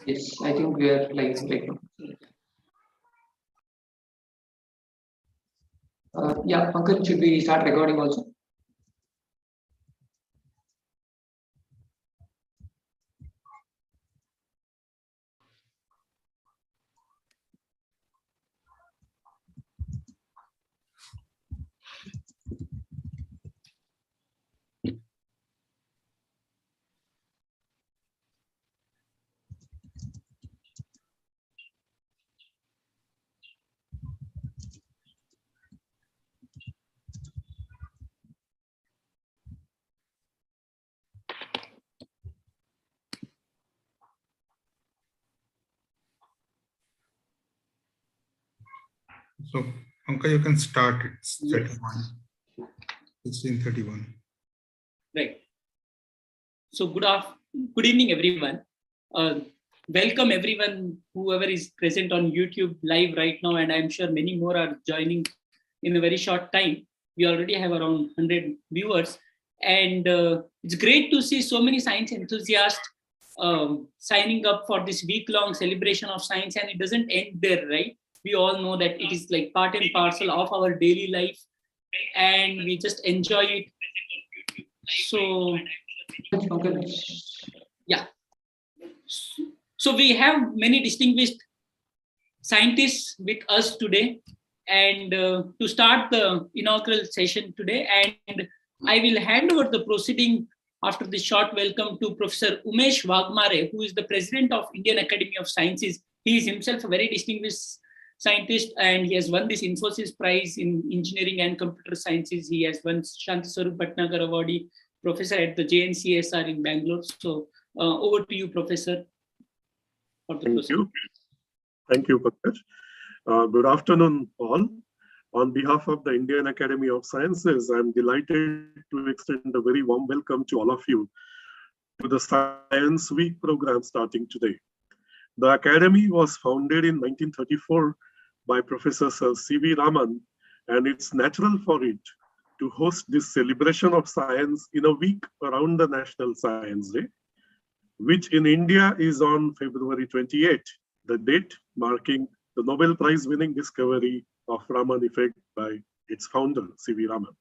Yes, I think we are like right now. Yeah, Pankaj, should we start recording also? So, Pankaj, you can start. It's Yes. 16:31. Right. So good evening, everyone. Welcome everyone, whoever is present on YouTube live right now, and I'm sure many more are joining in a very short time. We already have around 100 viewers, and it's great to see so many science enthusiasts signing up for this week-long celebration of science, and it doesn't end there, right? We all know that it is like part and parcel of our daily life, and we just enjoy it. So, yeah. So we have many distinguished scientists with us today, and to start the inaugural session today, and I will hand over the proceeding after this short welcome to Professor Umesh Waghmare, who is the president of Indian Academy of Sciences. He is himself a very distinguished scientist, and he has won this Infosys Prize in Engineering and Computer Sciences. He has won Shanti Swarup Bhatnagar Award, professor at the JNCSR in Bangalore. So over to you, Professor. Thank you, Pankaj. Good afternoon, all. On behalf of the Indian Academy of Sciences, I'm delighted to extend a very warm welcome to all of you to the Science Week program starting today. The Academy was founded in 1934 by Professor Sir C.V. Raman, and it's natural for it to host this celebration of science in a week around the National Science Day, which in India is on February 28, the date marking the Nobel Prize winning discovery of Raman effect by its founder, C.V. Raman.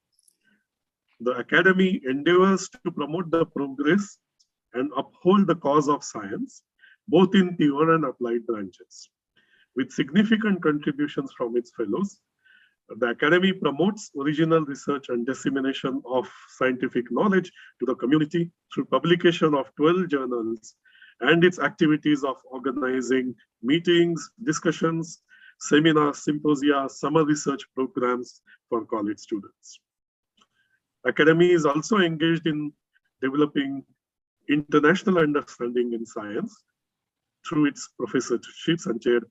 The Academy endeavors to promote the progress and uphold the cause of science, both in pure and applied branches. With significant contributions from its fellows, the Academy promotes original research and dissemination of scientific knowledge to the community through publication of 12 journals and its activities of organizing meetings, discussions, seminars, symposia, summer research programs for college students. Academy is also engaged in developing international understanding in science through its professorships and chair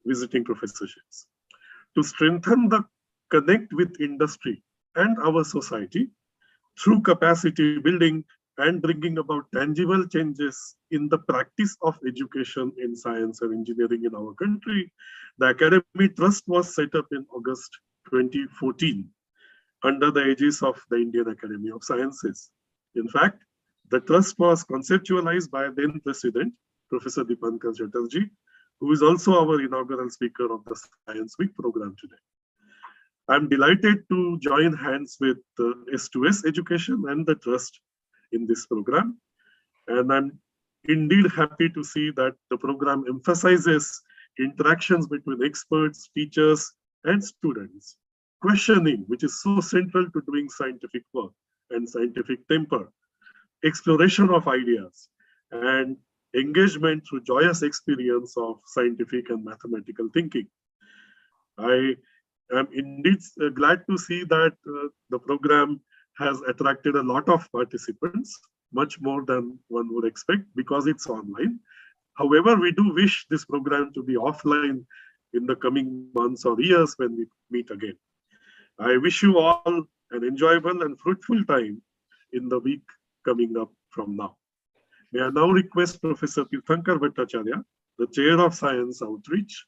visiting professorships. To strengthen the connect with industry and our society through capacity building and bringing about tangible changes in the practice of education in science and engineering in our country, the Academy Trust was set up in August 2014 under the aegis of the Indian Academy of Sciences. In fact, the trust was conceptualized by then President, Professor Dipankar Chatterji, who is also our inaugural speaker of the Science Week program today. I'm delighted to join hands with S2S Education and the Trust in this program. And I'm indeed happy to see that the program emphasizes interactions between experts, teachers, and students, questioning, which is so central to doing scientific work and scientific temper, exploration of ideas, and engagement through joyous experience of scientific and mathematical thinking. I am indeed glad to see that the program has attracted a lot of participants, much more than one would expect because it's online. However, we do wish this program to be offline in the coming months or years when we meet again. I wish you all an enjoyable and fruitful time in the week coming up from now. May I now request Professor Dipankar Bhattacharya, the Chair of Science Outreach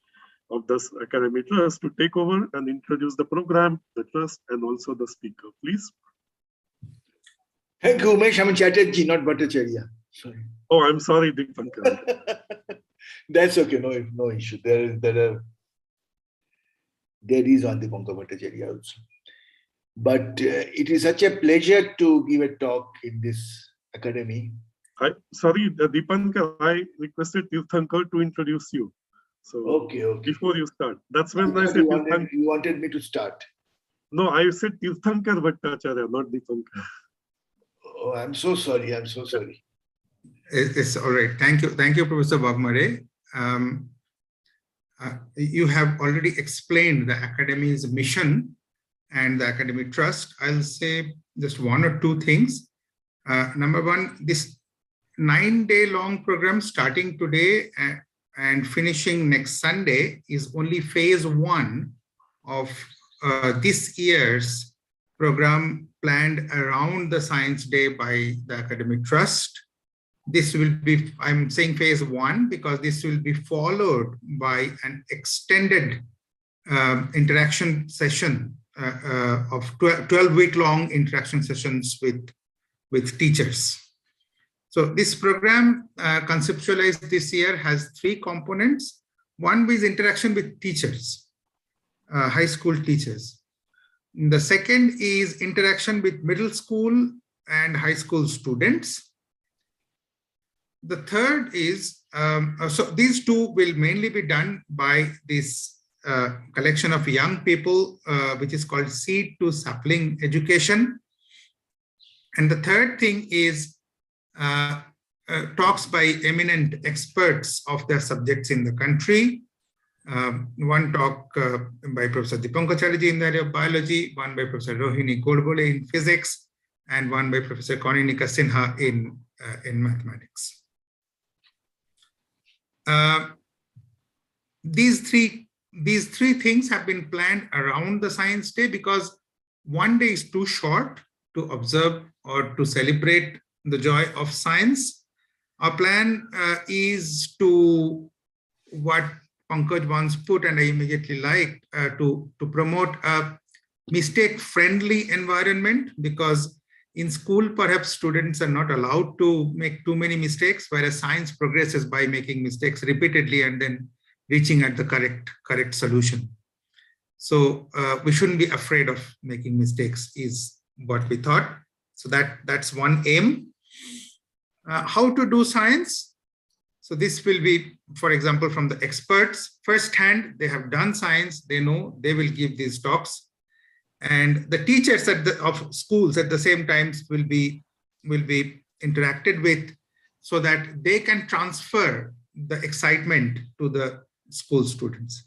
of the Academy Trust, to take over and introduce the program, the trust, and also the speaker, please. Thank you, Umesh. I'm Chatterji, not Bhattacharya. Sorry. Oh, I'm sorry, Dipankar. That's okay. No issue. There is on the Dipankar Chatterji also. But it is such a pleasure to give a talk in this academy. Sorry, Dipankar, I requested Tirthankar to introduce you. So Okay. before you start, that's when I said You wanted me to start. No, I said Tirthankar Bhattacharya, not Dipankar. Oh, I'm so sorry. It's all right. Thank you, Professor Waghmare. You have already explained the Academy's mission and the academic trust. I'll say just one or two things. Number one, this 9-day-long program starting today and finishing next Sunday is only phase 1 of this year's program planned around the Science Day by the Academic Trust. This will be, I'm saying phase 1 because this will be followed by an extended interaction session of 12-week-long interaction sessions with teachers. So this program conceptualized this year has 3 components. One is interaction with teachers, high school teachers. The second is interaction with middle school and high school students. The third is, so these 2 will mainly be done by this collection of young people, which is called Seed2Sapling Education. And the third thing is talks by eminent experts of their subjects in the country. One talk by Professor Dipankar Chatterji in the area of biology, one by Professor Rohini Godbole in physics, and one by Professor Koninika Sinha in mathematics. These three things have been planned around the Science Day because one day is too short to observe or to celebrate the joy of science. Our plan is to, what Pankaj once put, and I immediately liked, to promote a mistake-friendly environment, because in school, perhaps students are not allowed to make too many mistakes, whereas science progresses by making mistakes repeatedly and then reaching at the correct solution. So we shouldn't be afraid of making mistakes is what we thought. So that's one aim. How to do science? So this will be, for example, from the experts firsthand. They have done science. They know. They will give these talks, and the teachers of schools at the same time will be interacted with, so that they can transfer the excitement to the school students.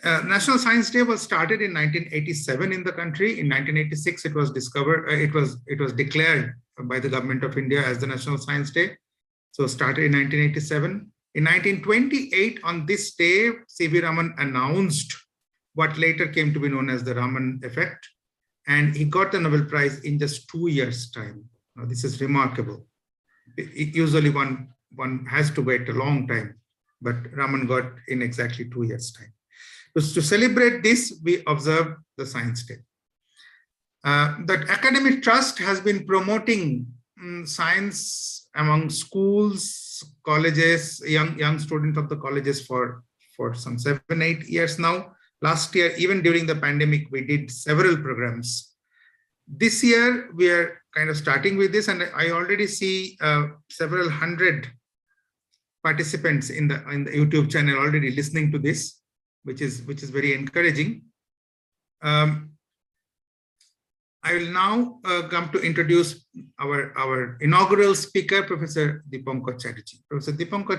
National Science Day was started in 1987 in the country. In 1986, it was discovered. It was declared by the government of India as the National Science Day. So started in 1987. In 1928, on this day, C.V. Raman announced what later came to be known as the Raman effect, and he got the Nobel Prize in just 2 years' time. Now, this is remarkable. Usually one has to wait a long time, but Raman got in exactly 2 years' time. To celebrate this, we observe the Science Day. The Academic Trust has been promoting science among schools, colleges, young students of the colleges for some 7-8 years now. Last year, even during the pandemic, we did several programs. This year, we are kind of starting with this, and I already see several hundred participants in the YouTube channel already listening to this, which is very encouraging. I will now come to introduce our inaugural speaker, Professor Dipankar Chatterji. Professor Dipankar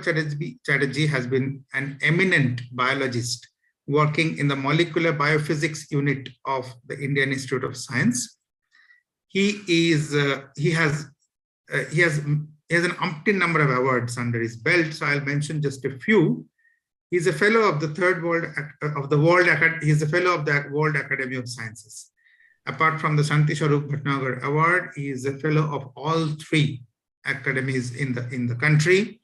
Chatterji has been an eminent biologist working in the Molecular Biophysics Unit of the Indian Institute of Science. He has an umpteen number of awards under his belt, so I'll mention just a few. He's a fellow of the He's a fellow of the World Academy of Sciences. Apart from the Shanti Swarup Bhatnagar Award, he is a fellow of all 3 academies in the country.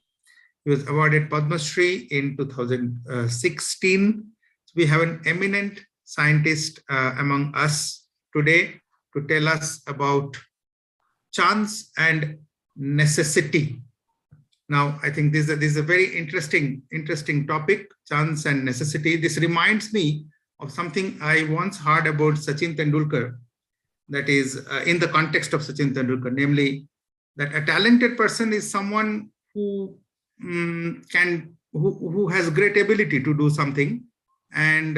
He was awarded Padma Shri in 2016. So we have an eminent scientist among us today to tell us about chance and necessity. Now, I think this is a very interesting topic, chance and necessity. This reminds me of something I once heard about Sachin Tendulkar, that is in the context of Sachin Tendulkar, namely that a talented person is someone who who has great ability to do something and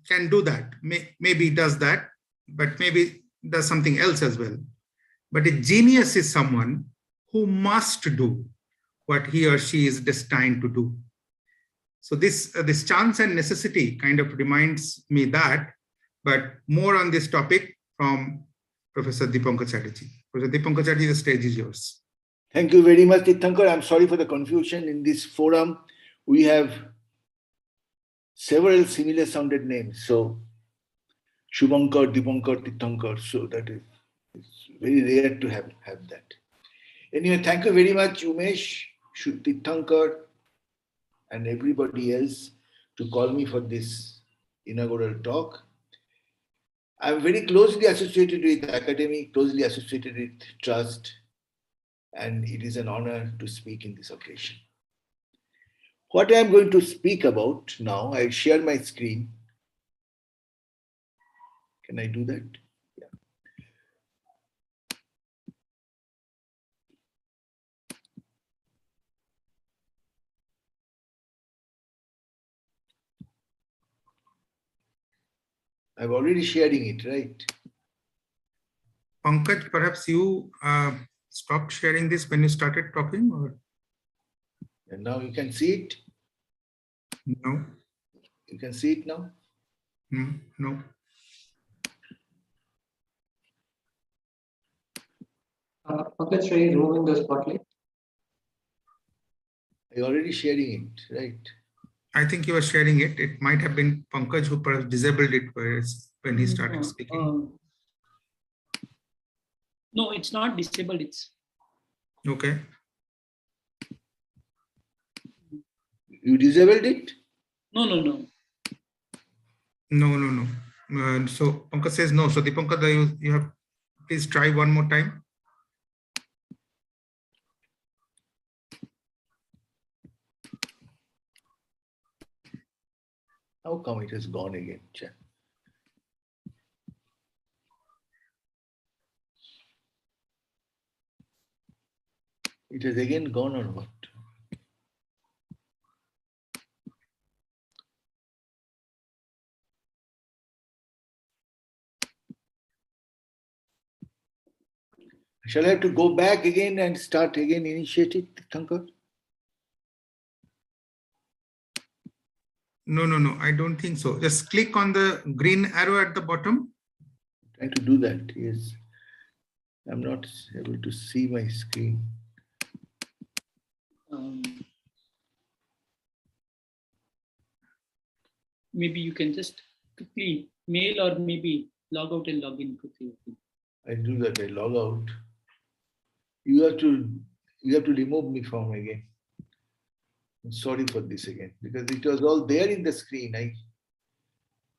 can do that. Maybe does that, but maybe does something else as well. But a genius is someone who must do what he or she is destined to do. So this chance and necessity kind of reminds me that, but more on this topic from Professor Dipankar Chatterji. Professor Dipankar Chatterji, the stage is yours. Thank you very much, Dipankar. I'm sorry for the confusion. In this forum, we have several similar sounded names. So Shubhankar, Dipankar, Dipankar. So that is, it's very rare to have that. Anyway, thank you very much, Umesh, Dipankar, and everybody else to call me for this inaugural talk. I'm very closely associated with academy, closely associated with trust, and it is an honor to speak in this occasion. What I'm going to speak about now, I share my screen. Can I do that? Yeah. I'm already sharing it, right? Pankaj, perhaps you stopped sharing this when you started talking, or? And now you can see it? No. You can see it now? No. Pankaj, try removing the spotlight. I'm already sharing it, right? I think you were sharing it. It might have been Pankaj who perhaps disabled it when he started speaking. No, it's not disabled. It's Okay. You disabled it? no. No. So Pankaj says no. So Dipankar, you have please try one more time. How come it has gone again? It has again gone or what? Shall I have to go back again and start again, initiate it, Dipankar? No. I don't think so. Just click on the green arrow at the bottom. I'm trying to do that, yes. I'm not able to see my screen. Maybe you can just quickly mail or maybe log out and log in quickly. I do that, I log out. You have to remove me from again. I'm sorry for this again, because it was all there in the screen. I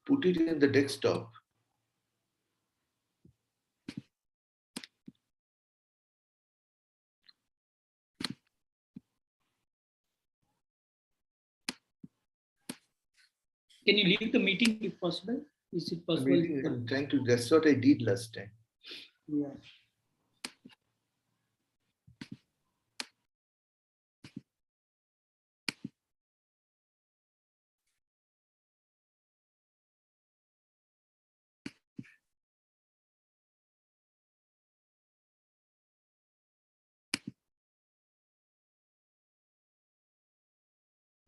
put it in the desktop. Can you leave the meeting if possible? Is it possible? I'm trying to, that's what I did last time. Yeah.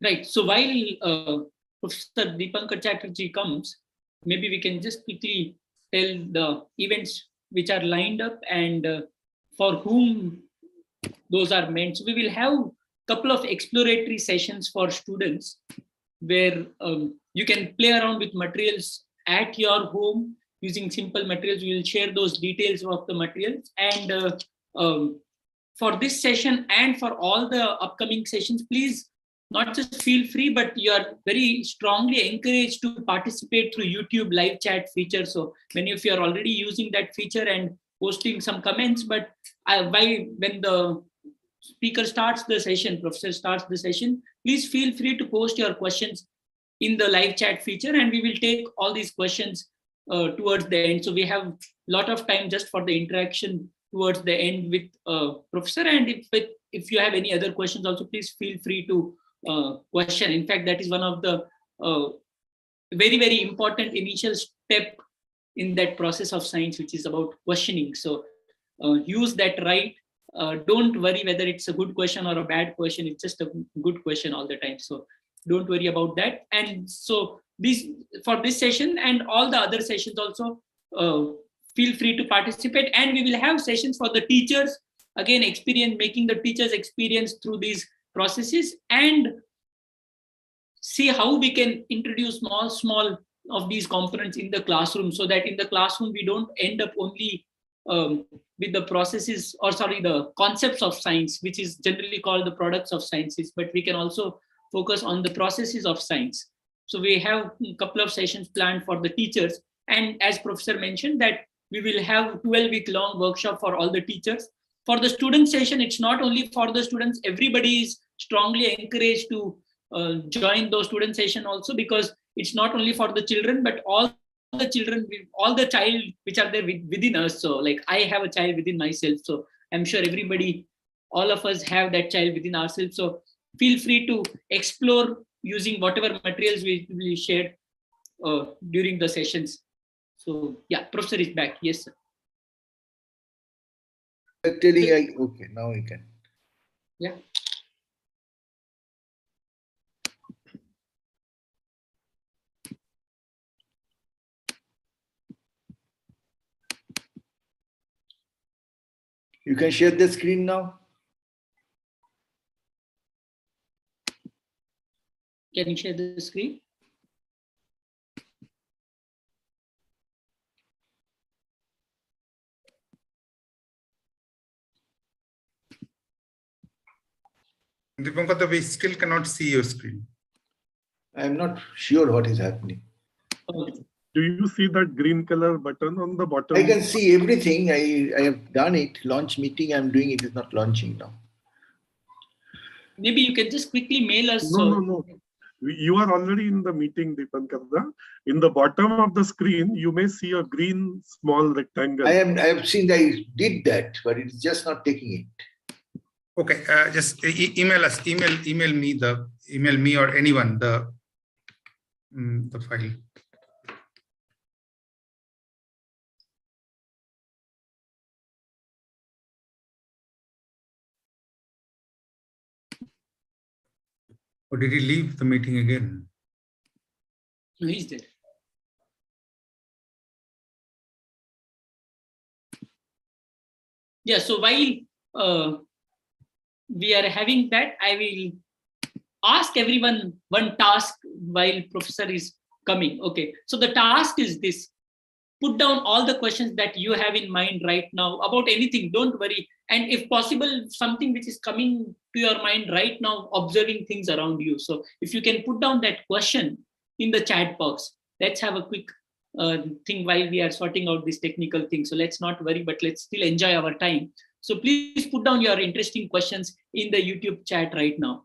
Right. So while Professor Dipankar Chatterji comes, maybe we can just quickly tell the events which are lined up and for whom those are meant. So we will have a couple of exploratory sessions for students where you can play around with materials at your home using simple materials. We will share those details of the materials. And for this session and for all the upcoming sessions, please not just feel free, but you are very strongly encouraged to participate through YouTube live chat feature. So many of you are already using that feature and posting some comments, but when the speaker starts the session, professor starts the session, please feel free to post your questions in the live chat feature, and we will take all these questions towards the end. So we have a lot of time just for the interaction towards the end with professor. And if you have any other questions also, please feel free to question. In fact, that is one of the very, very important initial step in that process of science, which is about questioning. So use that right. Don't worry whether it's a good question or a bad question. It's just a good question all the time. So don't worry about that. And so for this session and all the other sessions also, feel free to participate. And we will have sessions for the teachers, again, making the teachers experience through these processes, and see how we can introduce small of these components in the classroom, so that in the classroom we don't end up only with the processes, or sorry, the concepts of science, which is generally called the products of sciences, but we can also focus on the processes of science. So we have a couple of sessions planned for the teachers. And as professor mentioned, that we will have 12-week long workshop for all the teachers. For the student session, it's not only for the students, everybody is strongly encouraged to join those student session also, because it's not only for the children, but all the children, all the child which are there within us. So like I have a child within myself, so I'm sure everybody, all of us have that child within ourselves. So feel free to explore using whatever materials we shared during the sessions. So yeah, professor is back. Yes, sir. Okay, now we can. Yeah. You can share the screen now. Can you share the screen? Dipankar, we still cannot see your screen. I'm not sure what is happening. Do you see that green color button on the bottom? I can see everything. I have done it. Launch meeting, I'm doing it. It's not launching now. Maybe you can just quickly mail us. No. You are already in the meeting, Dipankar. In the bottom of the screen, you may see a green small rectangle. I have seen that I did that, but it's just not taking it. Okay, just email us. Email me or anyone the file. Or did he leave the meeting again? No, he's there. Yeah, so while we are having that, I will ask everyone one task while professor is coming. Okay, so the task is this: put down all the questions that you have in mind right now about anything. Don't worry. And if possible, something which is coming to your mind right now, observing things around you. So if you can put down that question in the chat box, let's have a quick thing while we are sorting out this technical thing. So let's not worry, but let's still enjoy our time. So please put down your interesting questions in the YouTube chat right now.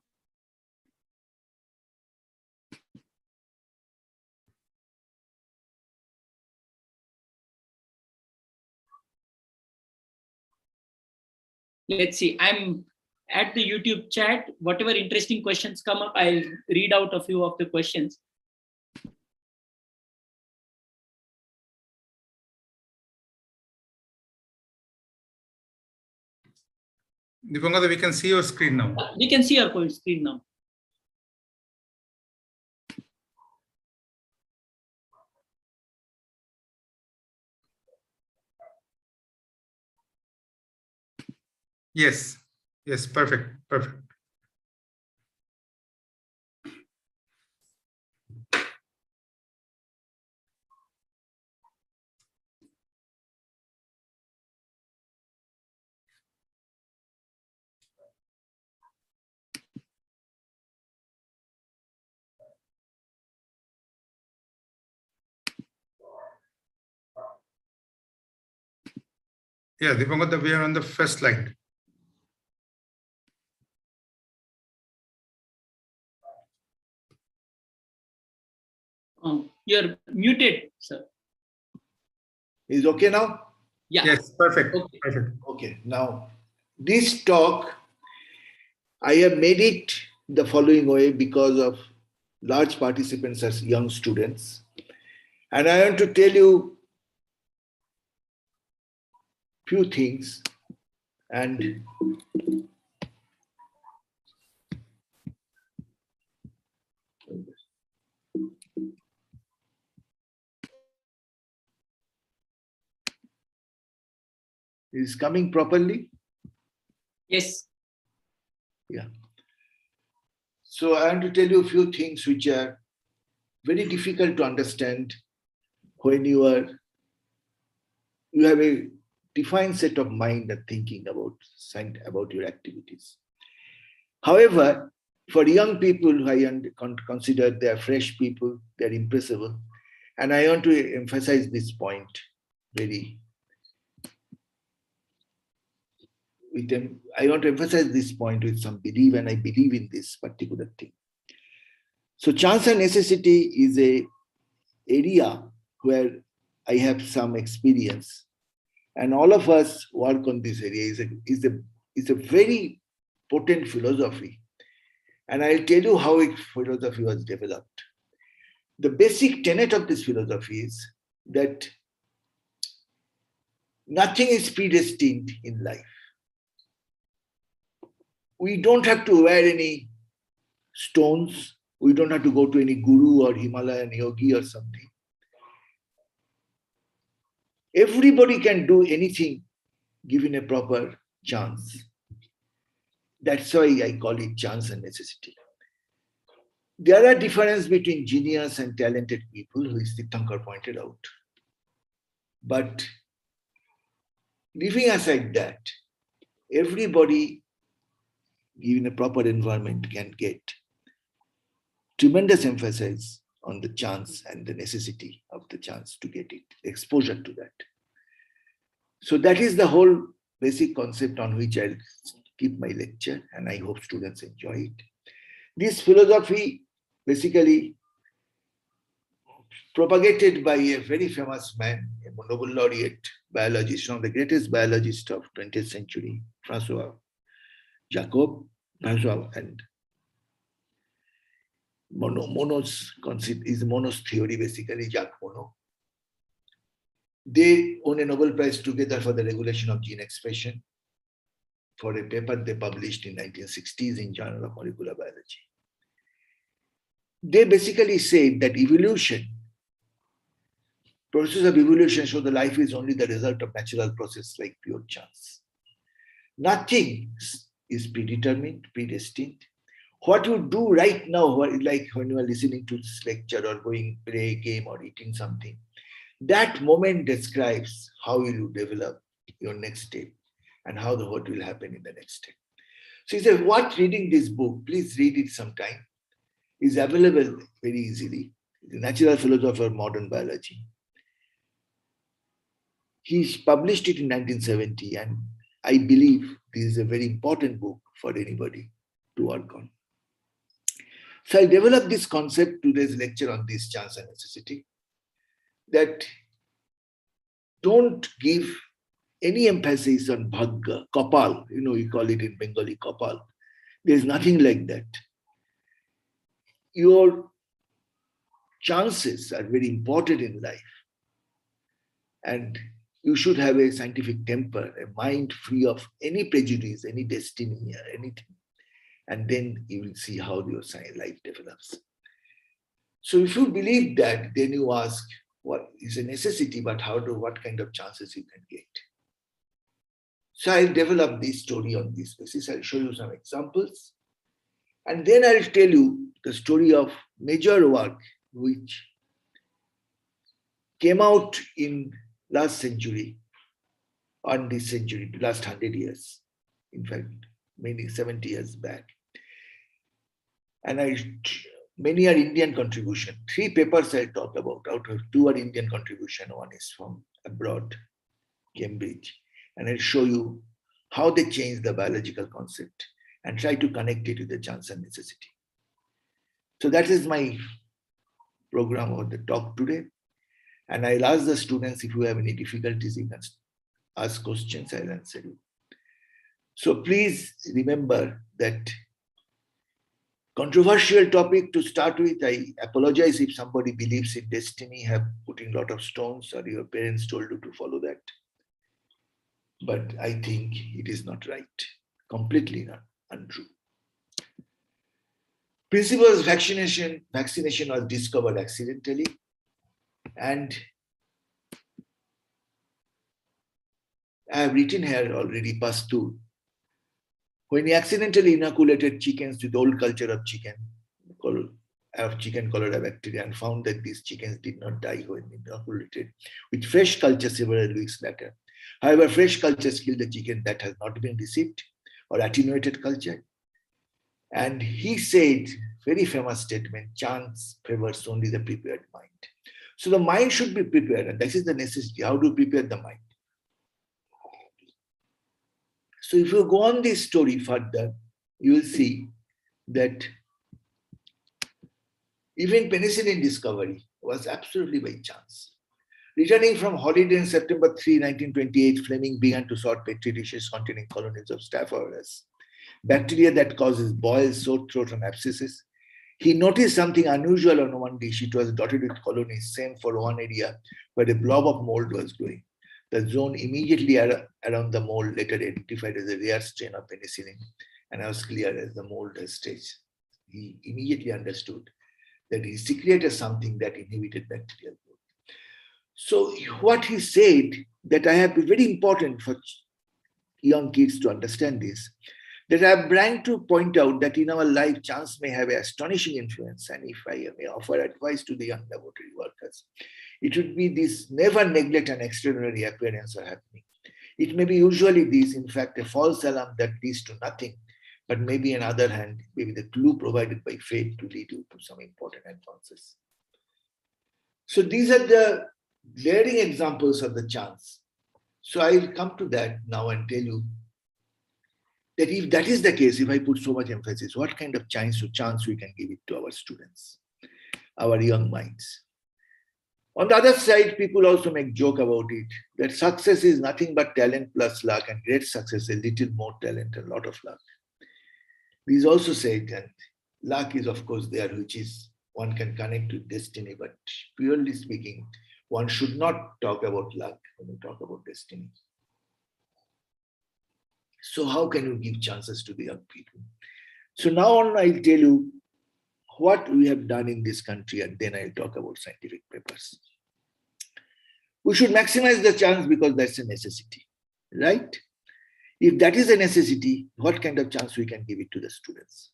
Let's see, I'm at the YouTube chat. Whatever interesting questions come up, I'll read out a few of the questions. Dipankar, we can see your screen now. We can see our screen now. Yes, perfect. Yeah, Dipankar, we are on the first slide. You're muted, sir. Is okay now? Yeah. Yes, perfect. Okay. Perfect. Okay, now this talk, I have made it the following way because of large participants as young students. And I want to tell you few things, and is coming properly? Yes. Yeah. So I want to tell you a few things which are very difficult to understand when you have a defined set of mind and thinking about your activities. However, for young people, I consider they are fresh people, they are impressible. And I want to emphasize this point very with them. I want to emphasize this point with some belief, and I believe in this particular thing. So chance and necessity is a area where I have some experience, and all of us work on this area. Is a very potent philosophy, and I'll tell you how philosophy was developed. The basic tenet of this philosophy is that nothing is predestined in life. We don't have to wear any stones. We don't have to go to any guru or Himalayan yogi or something. Everybody can do anything given a proper chance. That's why I call it chance and necessity. There are differences between genius and talented people, which Dipankar pointed out. But leaving aside that, everybody given a proper environment can get tremendous emphasis on the chance and the necessity of the chance to get it, exposure to that. So that is the whole basic concept on which I'll keep my lecture, and I hope students enjoy it. This philosophy basically propagated by a very famous man, a Nobel laureate biologist, one of the greatest biologists of 20th century, Francois and Monod's theory, basically, Jacques Monod. They won a Nobel Prize together for the regulation of gene expression for a paper they published in 1960s in Journal of Molecular Biology. They basically said that process of evolution show that life is only the result of natural process like pure chance. Nothing is predetermined, predestined. What you do right now, like when you are listening to this lecture or going play a game or eating something, that moment describes how you develop your next step and what will happen in the next step. So he said, what reading this book, please read it sometime. It's available very easily. The Natural Philosophy of Modern Biology. He published it in 1970, and I believe this is a very important book for anybody to work on. So I developed this concept, today's lecture on this chance and necessity, that don't give any emphasis on bhagya, kapal, we call it in Bengali kapal. There's nothing like that. Your chances are very important in life. And you should have a scientific temper, a mind free of any prejudice, any destiny, or anything. And then you will see how your life develops. So if you believe that, then you ask, what is a necessity, but what kind of chances you can get? So I'll develop this story on this basis. I'll show you some examples. And then I'll tell you the story of major work which came out in last century, on this century, last 100 years, in fact, maybe 70 years back. And many are Indian contribution. 3 papers I'll talk about. Out of 2 are Indian contribution. One is from abroad, Cambridge. And I'll show you how they changed the biological concept and try to connect it with the chance and necessity. So that is my program or the talk today. And I'll ask the students, if you have any difficulties, you can ask questions, I'll answer you. So please remember that controversial topic to start with. I apologize if somebody believes in destiny, have put in a lot of stones, or your parents told you to follow that. But I think it is not right, completely not untrue. Principles of vaccination was discovered accidentally, and I have written here already, Pasteur, when he accidentally inoculated chickens with old culture of chicken cholera bacteria and found that these chickens did not die when inoculated with fresh culture several weeks later. However, fresh cultures kill the chicken that has not been received or attenuated culture. And he said, very famous statement, chance favors only the prepared mind. So the mind should be prepared, and this is the necessity. How to prepare the mind? So if you go on this story further, you will see that even penicillin discovery was absolutely by chance. Returning from holiday in September 3, 1928, Fleming began to sort petri dishes containing colonies of Staph aureus, bacteria that causes boils, sore throat, and abscesses. He noticed something unusual on one dish. It was dotted with colonies, same for one area where a blob of mold was growing. The zone immediately around the mold, later identified as a rare strain of penicillin, and was clear as the mold has stage. He immediately understood that he secreted something that inhibited bacterial growth. So what he said, that I have been very important for young kids to understand this, that I am trying to point out that in our life, chance may have an astonishing influence. And if I may offer advice to the young laboratory workers, it would be this: never neglect an extraordinary appearance or happening. It may be usually this, in fact, a false alarm that leads to nothing, but maybe on the other hand, maybe the clue provided by fate to lead you to some important advances. So these are the glaring examples of the chance. So I will come to that now and tell you that if that is the case, if I put so much emphasis, what kind of chance we can give it to our students, our young minds. On the other side, people also make joke about it, that success is nothing but talent plus luck, and great success a little more talent and a lot of luck. These also say that luck is of course there, which is one can connect to destiny, but purely speaking, one should not talk about luck when you talk about destiny. So how can you give chances to the young people? So now on, I'll tell you what we have done in this country, and then I'll talk about scientific papers. We should maximize the chance because that's a necessity, right? If that is a necessity, what kind of chance we can give it to the students?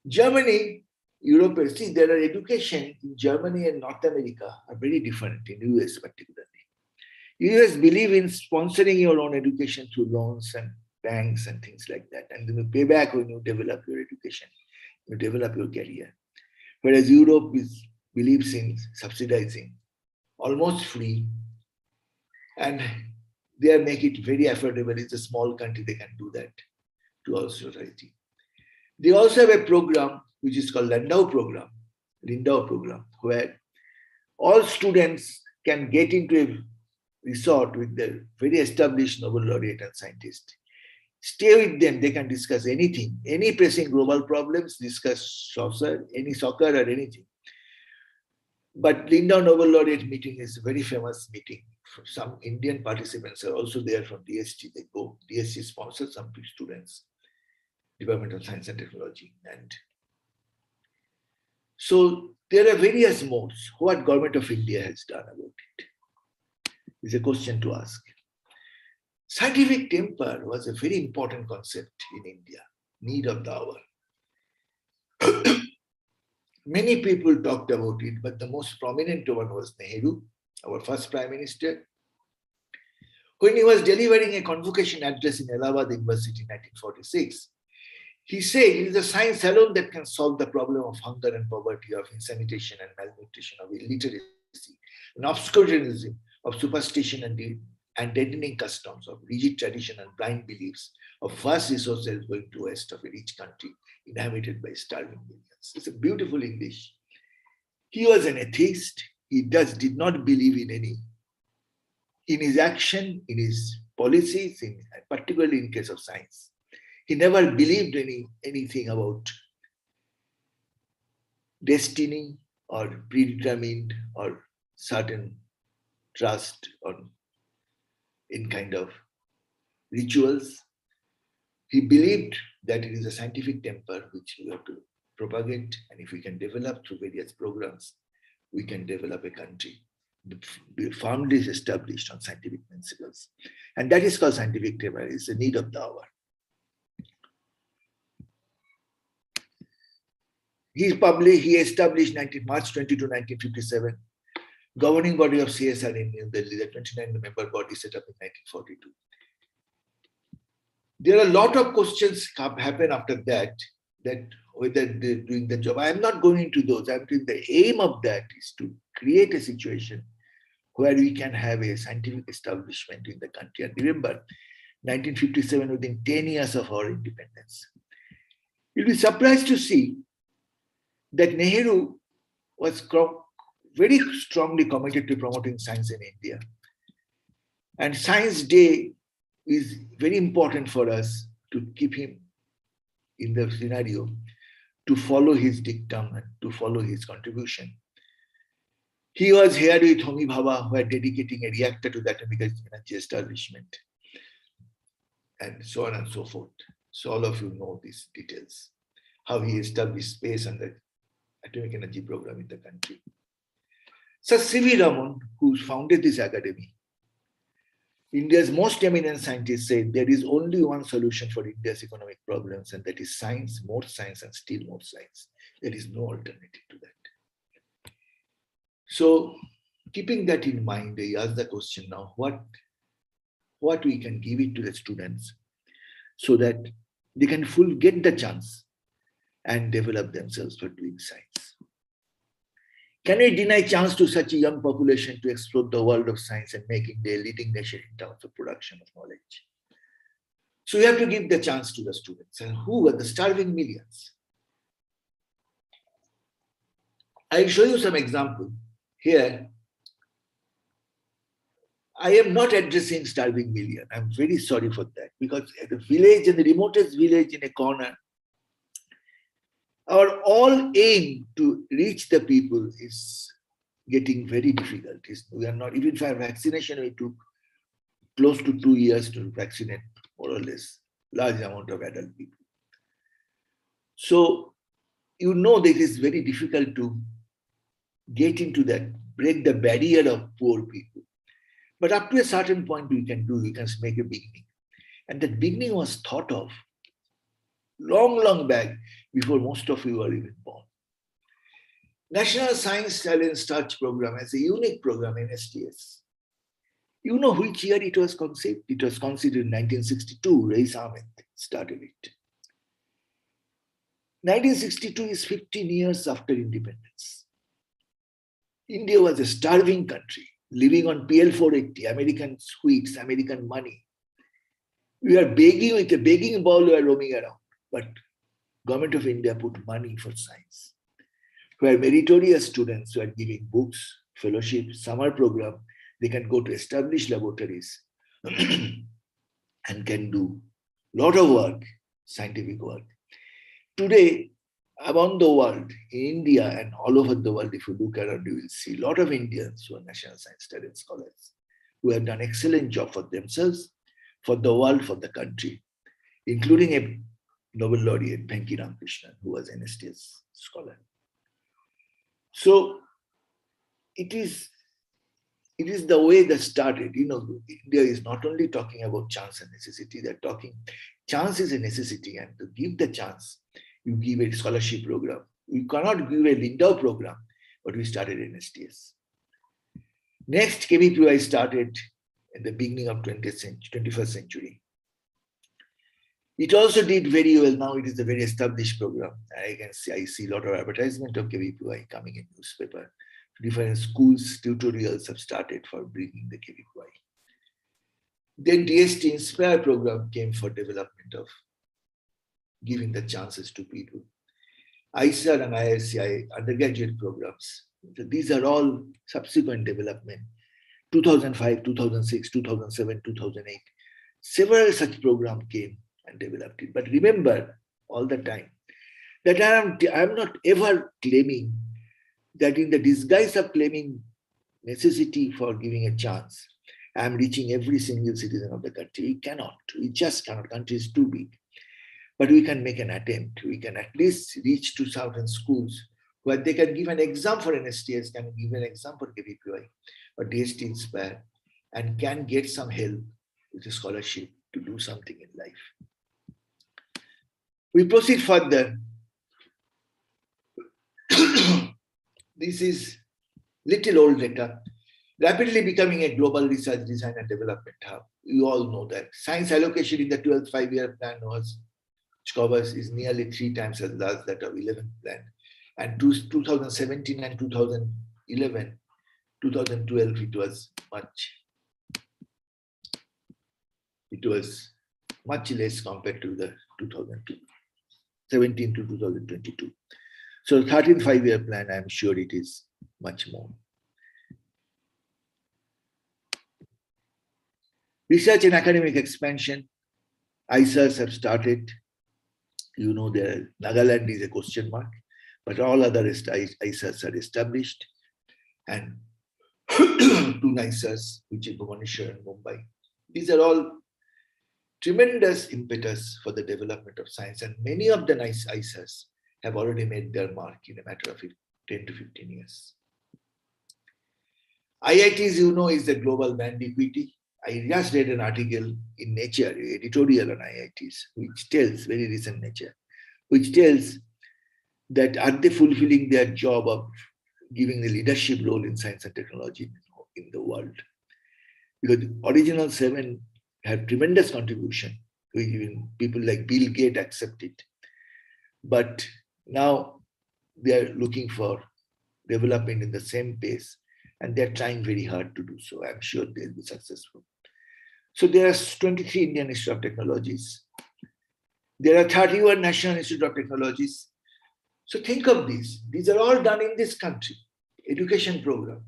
Germany, Europe, see, there are education in Germany and North America are very different, in US particularly. US believe in sponsoring your own education through loans and banks and things like that. And then you pay back when you develop your education, you develop your career. Whereas Europe believes in subsidizing, almost free, and they make it very affordable. It's a small country, they can do that to our society. They also have a program which is called Lindau program, where all students can get into a resort with their very established Nobel laureate and scientist. Stay with them, they can discuss anything, any pressing global problems, discuss any soccer or anything. But Lindau Nobel laureate meeting is a very famous meeting. Some Indian participants are also there from DST. They go, DST sponsors some students, Department of Science and Technology. And so there are various modes. What government of India has done about it is a question to ask. Scientific temper was a very important concept in India, need of the hour. Many people talked about it, but the most prominent one was Nehru, our first Prime Minister. When he was delivering a convocation address in Allahabad University in 1946, he said it is the science alone that can solve the problem of hunger and poverty, of insanitation and malnutrition, of illiteracy, and obscurantism, of superstition and deadening customs, of rigid tradition and blind beliefs, of vast resources going to waste of a rich country inhabited by starving millions. It's a beautiful English. He was an atheist. He did not believe in his action, in his policies, particularly in case of science. He never believed anything about destiny or predetermined or certain trust in kind of rituals. He believed that it is a scientific temper which we have to propagate, and if we can develop through various programs, we can develop a country firmly established on scientific principles. And that is called scientific temper. It's the need of the hour. He established March 22, 1957, governing body of CSR in New Delhi, the 29-member body set up in 1942. There are a lot of questions happen after that whether they're doing the job. I am not going into those. The aim of that is to create a situation where we can have a scientific establishment in the country. And remember, 1957, within 10 years of our independence. You'll be surprised to see that Nehru was very strongly committed to promoting science in India. And Science Day is very important for us to keep him in the scenario, to follow his dictum and to follow his contribution. He was here with Homi Bhabha, who are dedicating a reactor to the atomic energy establishment, and so on and so forth. So all of you know these details, how he established space and the atomic energy program in the country. Sir C.V. Raman, who founded this academy, India's most eminent scientists say there is only one solution for India's economic problems, and that is science, more science, and still more science. There is no alternative to that. So, keeping that in mind, I ask the question now, what we can give it to the students so that they can get the chance and develop themselves for doing science. Can we deny chance to such a young population to explore the world of science and make India a leading nation in terms of production of knowledge? So we have to give the chance to the students. And who were the starving millions? I'll show you some example. Here, I am not addressing starving million. I'm very sorry for that, because at the village, in the remotest village in a corner, our all aim to reach the people is getting very difficult. We are not, even for vaccination, we took close to 2 years to vaccinate more or less large amount of adult people. So, you know that it is very difficult to get into that, break the barrier of poor people. But up to a certain point we can make a beginning. And that beginning was thought of long back, before most of you were even born. National Science Talent Search Program as a unique program in STS. You know which year it was conceived? It was conceived in 1962. Rais Ahmed started it. 1962 is 15 years after independence. India was a starving country, living on PL480, American sweets, American money. We are begging with a begging bowl, we are roaming around. But Government of India put money for science, where meritorious students who are giving books, fellowship, summer program, they can go to established laboratories and can do a lot of work, scientific work. Today, around the world, in India and all over the world, if you look around, you will see a lot of Indians who are national science talent scholars, who have done excellent job for themselves, for the world, for the country, including a Nobel laureate, Venki Ramakrishnan, who was an STS scholar. So it is the way that started. You know, India is not only talking about chance and necessity, they're talking chance is a necessity, and to give the chance, you give a scholarship program. We cannot give a Lindau program, but we started in STS. Next, KVPY started in the beginning of 21st century. It also did very well. Now it is a very established program. I see a lot of advertisement of KVPY coming in newspaper. Different schools, tutorials have started for bringing the KVPY. Then DST Inspire program came for development of giving the chances to people. ISR and IISc undergraduate programs. So these are all subsequent development. 2005, 2006, 2007, 2008. Several such programs came and developed it. But remember all the time that I'm not ever claiming that in the disguise of claiming necessity for giving a chance, I'm reaching every single citizen of the country. We cannot. We just cannot. Country is too big. But we can make an attempt. We can at least reach to certain schools where they can give an exam for NSTS, can give an exam for KVPY or DST Inspire, and can get some help with a scholarship to do something in life. We proceed further. This is little old data. Rapidly becoming a global research, design, and development hub. You all know that. Science allocation in the 12th five-year plan is nearly 3 times as large as that of 11th plan. And 2017 and 2011, 2012, it was much less compared to the 2017 to 2022. So 13th five-year plan, I'm sure it is much more. Research and academic expansion. ISRs have started. You know, Nagaland is a question mark, but all other ISRs are established. And 2 ISRs, which is Bhubaneswar and Mumbai. These are all tremendous impetus for the development of science. And many of the nice ISRs have already made their mark in a matter of 10 to 15 years. IITs, you know, is the global brand equity. I just read an article in Nature, editorial on IITs, which tells, very recent Nature, which tells that are they fulfilling their job of giving the leadership role in science and technology in the world. Because the original 7 have tremendous contribution. Even people like Bill Gates accept it. But now they are looking for development in the same pace, and they're trying very hard to do so. I'm sure they'll be successful. So there are 23 Indian Institute of Technologies. There are 31 National Institute of Technologies. So think of these. These are all done in this country, education program.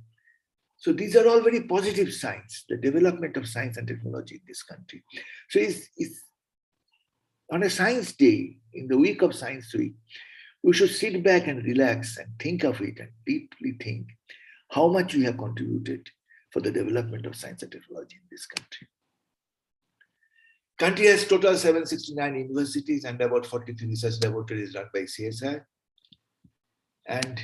So these are all very positive signs, the development of science and technology in this country. So it's on a science day, in the week of Science Week, we should sit back and relax and think of it and deeply think how much we have contributed for the development of science and technology in this country. Country has total 769 universities and about 43 research laboratories run by CSI, and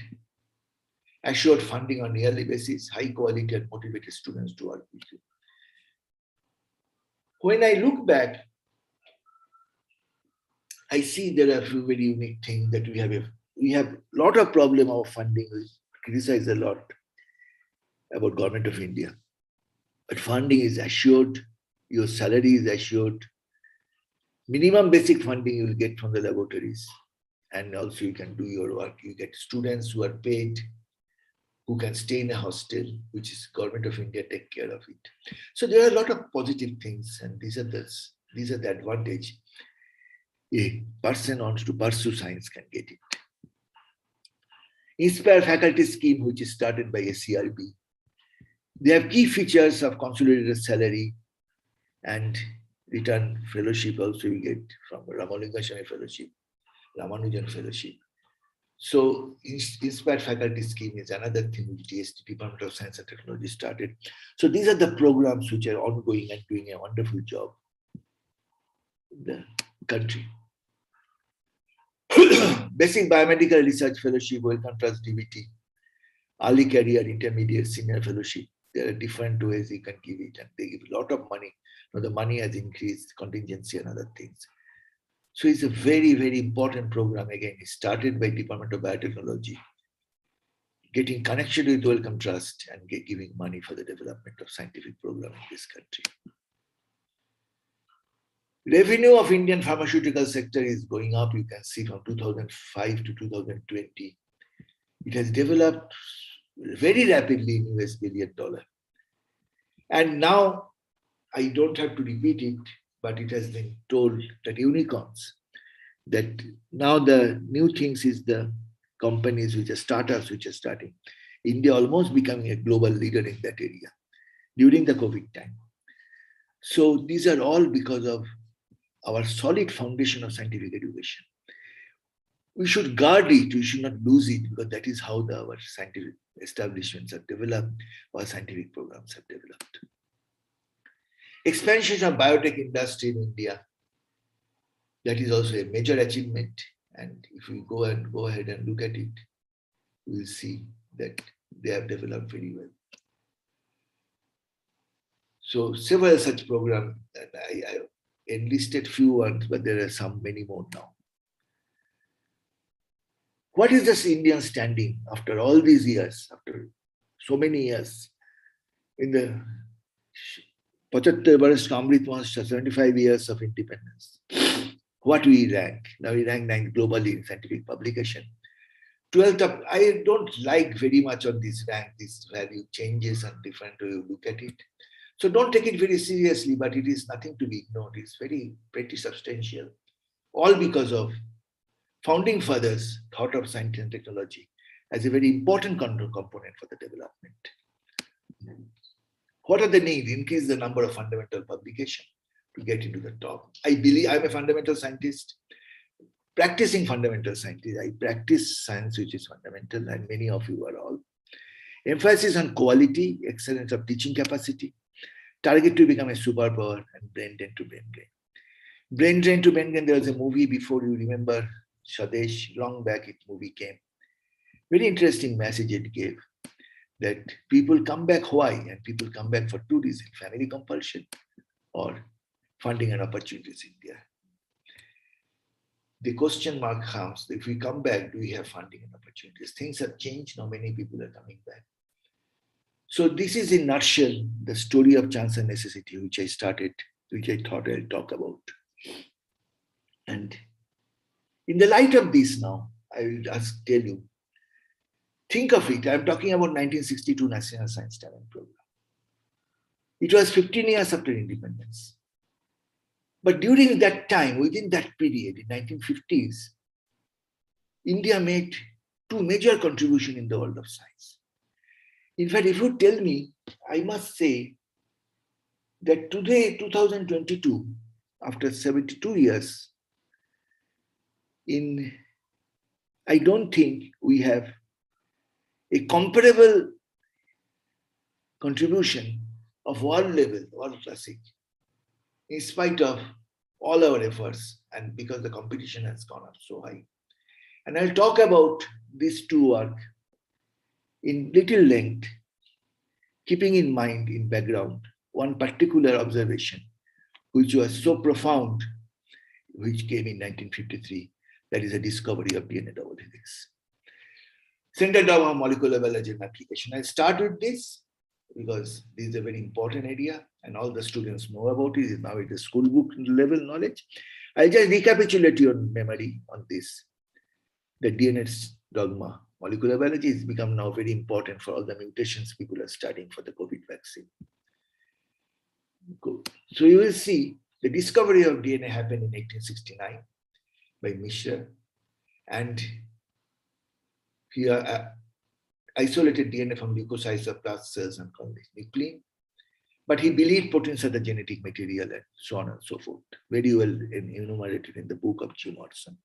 assured funding on yearly basis, high quality and motivated students to work with you. When I look back, I see there are a few very unique things that we have a lot of problem of funding. We criticize a lot about Government of India, but funding is assured. Your salary is assured. Minimum basic funding you will get from the laboratories. And also you can do your work. You get students who are paid, who can stay in a hostel, which is Government of India take care of it. So there are a lot of positive things, and these are the advantage a person wants to pursue science can get it. Inspire faculty scheme, which is started by SCRB. They have key features of consolidated salary and return fellowship also you get from Ramanujan Fellowship, Ramanujan Fellowship. So Inspire faculty scheme is another thing which DST, Department of Science and Technology, started. So these are the programs which are ongoing and doing a wonderful job in the country. Basic Biomedical Research Fellowship, Welcome Trust DBT, Early Career, Intermediate, Senior Fellowship. There are different ways you can give it, and they give a lot of money. Now the money has increased, contingency and other things. So it's a very, very important program. Again, it started by Department of Biotechnology, getting connection with Wellcome Trust and giving money for the development of scientific program in this country. Revenue of Indian pharmaceutical sector is going up. You can see from 2005 to 2020. It has developed very rapidly in US billion dollar. And now, I don't have to repeat it, but it has been told that unicorns. that now the new things is the companies which are startups which are starting. India almost becoming a global leader in that area during the COVID time. So these are all because of our solid foundation of scientific education. We should guard it, we should not lose it, because that is how our scientific establishments are developed, our scientific programs have developed. Expansion of biotech industry in India, that is also a major achievement. And if we go ahead and look at it, we will see that they have developed very well. So several such programs, and I enlisted few ones, but there are many more now. What is this Indian standing after all these years, after so many years? In the 75 baras ka Amrit Mahotsav, 75 years of independence. What we rank? Now we rank 9th globally in scientific publication. 12th up, I don't like very much on this rank, this value changes and different way you look at it. So don't take it very seriously, but it is nothing to be ignored. It's pretty substantial. All because of founding fathers thought of science and technology as a very important component for the development. What are the needs? Increase the number of fundamental publications to get into the top. I believe I'm a fundamental scientist, practicing fundamental scientist. I practice science which is fundamental, and many of you are all. Emphasis on quality, excellence of teaching capacity, target to become a superpower, and brain drain to brain drain. Brain drain to brain drain, there was a movie before, you remember, Swadesh, long back it movie came. Very interesting message it gave, that people come back why? And people come back for two reasons, family compulsion or funding and opportunities in India. The question mark comes, if we come back, do we have funding and opportunities? Things have changed, now many people are coming back. So this is in nutshell, the story of chance and necessity, which I thought I'll talk about. And in the light of this now, I will just tell you, think of it, I'm talking about 1962 National Science Talent Program. It was 15 years after independence. But during that time, within that period, in 1950s, India made two major contributions in the world of science. In fact, if you tell me, I must say that today, 2022, after 72 years, I don't think we have a comparable contribution of world level, world classic, in spite of all our efforts, and because the competition has gone up so high. And I'll talk about these two work in little length, keeping in mind in background one particular observation, which was so profound, which came in 1953, that is a discovery of DNA double helix. Center Dogma molecular biology and application. I start with this because this is a very important area and all the students know about it. Now it is school book level knowledge. I'll just recapitulate your memory on this. The DNA dogma, molecular biology has become now very important for all the mutations people are studying for the COVID vaccine. Good. So you will see the discovery of DNA happened in 1869 by Mishra, and here isolated DNA from leukocytes of plastic cells and called it nuclein. But he believed proteins are the genetic material and so on and so forth. Very well enumerated in the book of Jim Watson.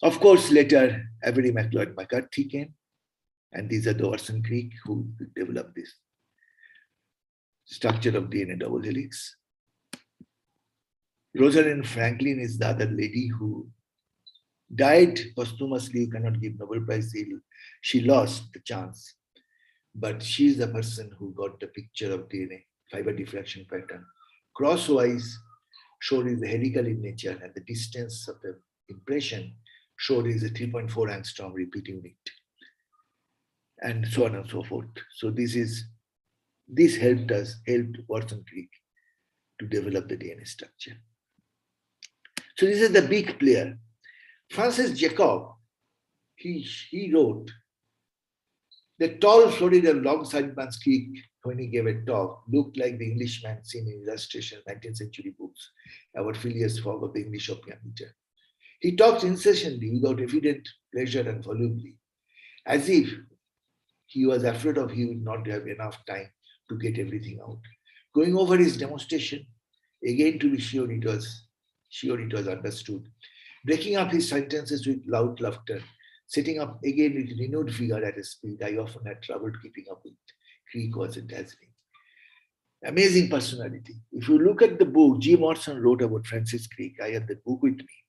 Of course, later Avery McLeod McCarthy came, and these are the Orson Crick who developed this structure of DNA double helix. Rosalind Franklin is the other lady who died posthumously. You cannot give Nobel Prize. She lost the chance. But she is the person who got the picture of DNA, fiber diffraction pattern. Crosswise showed is the helical in nature, and the distance of the impression showed is a 3.4 angstrom repeat unit, and so on and so forth. So this helped Watson Crick to develop the DNA structure. So this is the big player. Francis Jacob, he wrote the tall Florida long sideband creek when he gave a talk, looked like the Englishman seen in illustration 19th century books about Phileas Fogg of the English Opium Eater. He talked incessantly without evident pleasure and volubly, as if he was afraid of he would not have enough time to get everything out. Going over his demonstration, again to be sure it was understood, breaking up his sentences with loud laughter, setting up again with renewed vigor at a speed I often had trouble keeping up with. Creek was a dazzling. Amazing personality. If you look at the book, G. Watson wrote about Francis Crick. I have the book with me,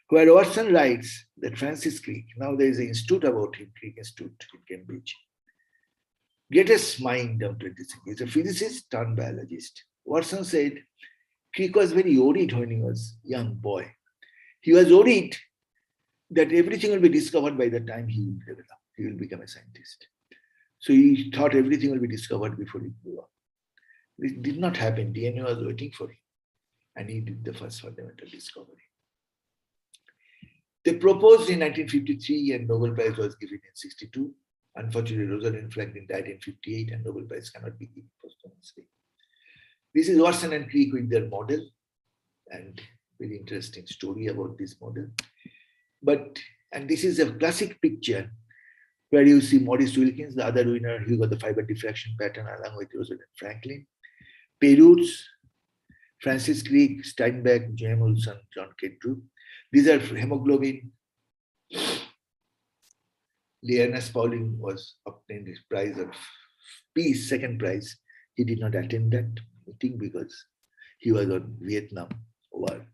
where Watson writes that Francis Crick, now there is an institute about him, Crick Institute in Cambridge. Greatest mind of 20th century. He's a physicist turned biologist. Watson said Crick was very worried when he was a young boy. He was worried that everything will be discovered by the time he will develop. He will become a scientist. So he thought everything will be discovered before he grew up. It did not happen. DNA was waiting for him. And he did the first fundamental discovery. They proposed in 1953 and Nobel Prize was given in 1962. Unfortunately, Rosalind Franklin died in 1958 and Nobel Prize cannot be given posthumously. This is Watson and Crick with their model, and very interesting story about this model. And this is a classic picture where you see Maurice Wilkins, the other winner, who got the fiber diffraction pattern along with Rosalind Franklin. Perutz, Francis Crick, Steinbeck, J.M. Wilson, John Kedrew. These are hemoglobin. Linus Pauling was obtained his prize of peace, second prize. He did not attend that meeting because he was on Vietnam War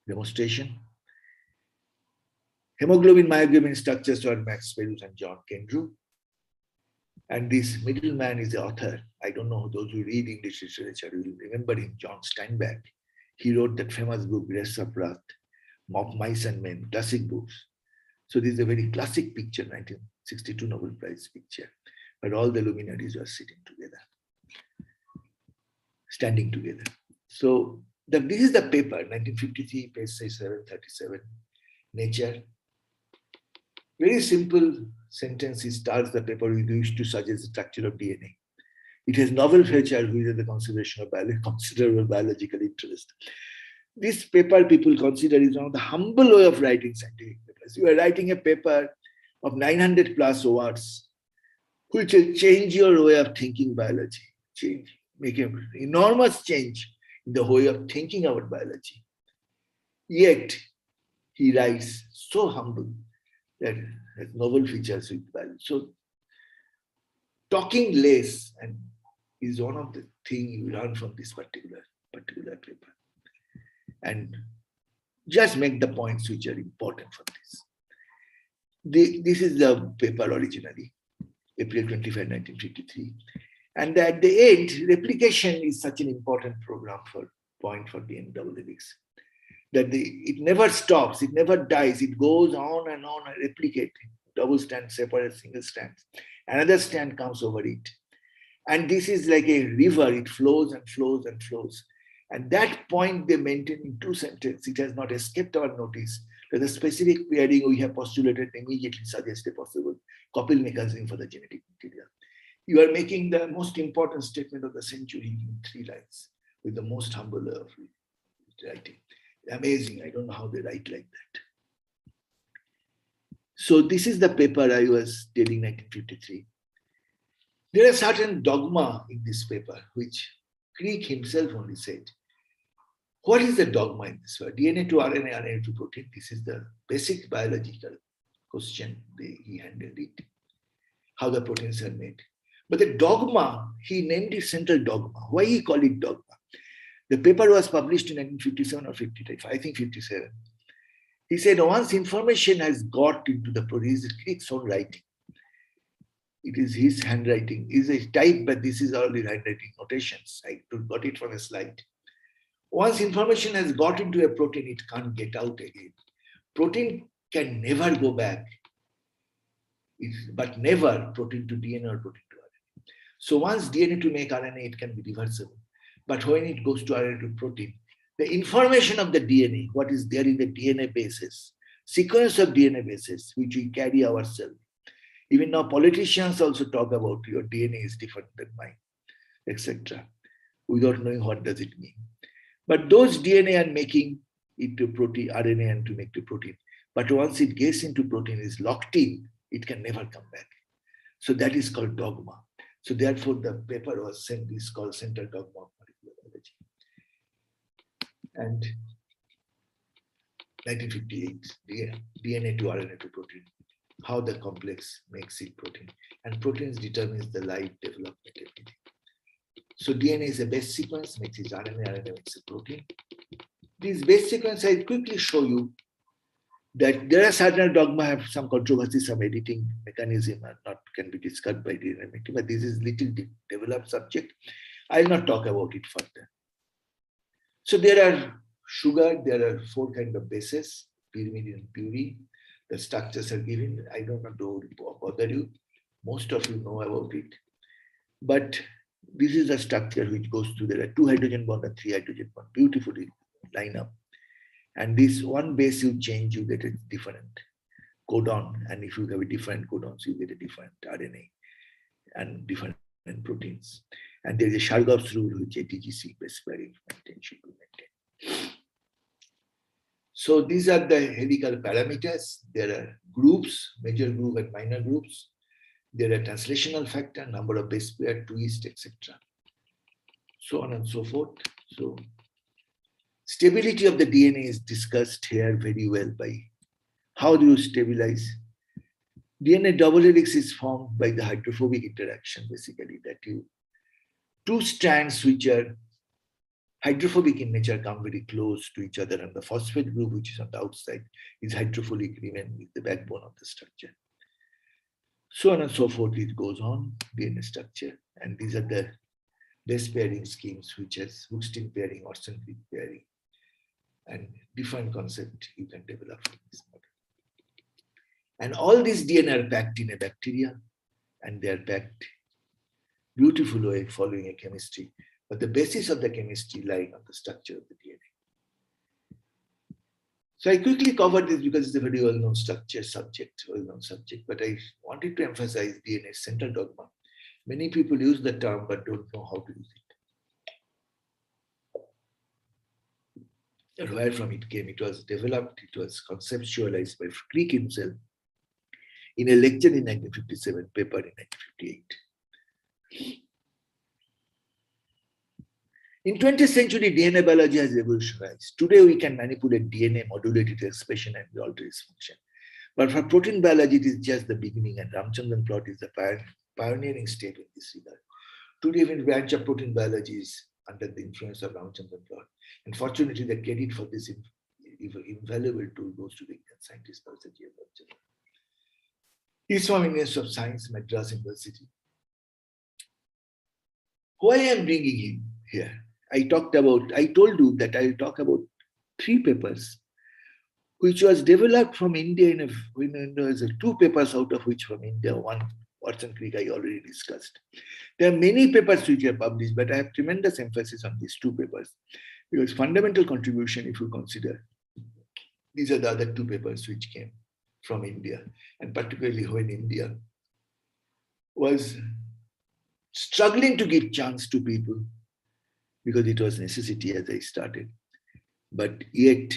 demonstration. Hemoglobin myoglobin structures were Max Perutz and John Kedrew. And this middleman is the author. I don't know those who read English literature will remember him, John Steinbeck. He wrote that famous book, Race of Wrath, Mice and Men, classic books. So this is a very classic picture, 1962 Nobel Prize picture, where all the luminaries were sitting together, standing together. So this is the paper, 1953, page 737, Nature. Very simple sentence. He starts the paper with used to suggest the structure of DNA. It has novel features which are the consideration of considerable biological interest. This paper people consider is one of the humble way of writing scientific papers. You are writing a paper of 900 plus words, which will change your way of thinking biology, make an enormous change in the way of thinking about biology. Yet, he writes so humble that has novel features with biology. So, talking less and is one of the things you learn from this particular paper. And just make the points which are important for this. This is the paper originally, April 25, 1953. And at the end, replication is such an important point for DNA double helix. That it never stops, it never dies, it goes on and replicating. Double strand separates single strands. Another strand comes over it. And this is like a river, it flows and flows and flows. And that point they maintain in two sentences. It has not escaped our notice that the specific pairing we have postulated immediately suggests a possible couple mechanism for the genetic material. You are making the most important statement of the century in 3 lines with the most humble way of writing. Amazing. I don't know how they write like that. So this is the paper I was telling 1953. There are certain dogma in this paper, which Crick himself only said. What is the dogma in this word? DNA to RNA, RNA to protein. This is the basic biological question. He handled it. How the proteins are made. But the dogma, he named it Center Dogma. Why he called it dogma? The paper was published in 1957 or 55, I think 57. He said once information has got into the protein, Crick's own writing. It is his handwriting. It's a type, but this is all his handwriting notations. I got it from a slide. Once information has got into a protein, it can't get out again. Protein can never go back, but never protein to DNA or protein to RNA. So once DNA to make RNA, it can be reversible. But when it goes to RNA to protein, the information of the DNA, what is there in the DNA bases, sequence of DNA bases, which we carry ourselves. Even now, politicians also talk about your DNA is different than mine. etc., without knowing what does it mean. But those DNA are making it to protein, RNA and to make the protein. But once it gets into protein, is locked in, it can never come back. So that is called dogma. So therefore, the paper was sent, is called Center Dogma of Molecular Biology. And 1958, DNA to RNA to protein, how the complex makes it protein. And proteins determines the life development, everything. So DNA is a base sequence, makes it RNA, RNA makes a protein. This base sequence, I'll quickly show you that there are certain dogma have some controversy, some editing mechanism are not can be discussed by DNA making, but this is little developed subject. I'll not talk about it further. So there are sugar, there are 4 kinds of bases, pyrimidine and purine. The structures are given. I don't want to bother you. Most of you know about it. But this is the structure which goes through. There are 2 hydrogen bonds and 3 hydrogen bonds, beautifully line up. And this one base you change, you get a different codon. And if you have a different codons, you get a different RNA and different proteins. And there is a Chargaff's rule, which ATGC specifies should be maintained. So these are the helical parameters. There are groups, major group and minor groups. There are translational factor, number of base pair, twist, etc. So on and so forth. So stability of the DNA is discussed here very well by how do you stabilize. DNA double helix is formed by the hydrophobic interaction, basically, that you 2 strands which are hydrophobic in nature come very close to each other, and the phosphate group, which is on the outside, is hydrophilic, remain with the backbone of the structure. So on and so forth, it goes on, DNA structure. And these are the base pairing schemes, which has Hookstein pairing, Orson-Crick pairing, and different concept you can develop from this model. And all these DNA are packed in a bacteria, and they are packed beautiful way following a chemistry. But the basis of the chemistry lying on the structure of the DNA. So I quickly covered this because it's a very well-known subject, but I wanted to emphasize DNA center dogma. Many people use the term but don't know how to use it. And where from it came, it was developed, it was conceptualized by Crick himself in a lecture in 1957, paper in 1958. In 20th century, DNA biology has revolutionized. Today, we can manipulate DNA, modulate its expression, and alter its function. But for protein biology, it is just the beginning, and Ramchandran plot is the pioneering step in this regard. Today, even branch of protein biology is under the influence of Ramchandran plot. And fortunately, the credit for this invaluable tool goes to the Indian scientist, Professor G. Ramchandran. He is from University of Science, Madras University. Why I am bringing him here? I told you that I'll talk about 3 papers, which was developed from India in 2 papers out of which from India, 1 Orson-Crick I already discussed. There are many papers which are published, but I have tremendous emphasis on these 2 papers because fundamental contribution, if you consider, these are the other 2 papers which came from India, and particularly when India was struggling to give chance to people because it was necessity as I started, but yet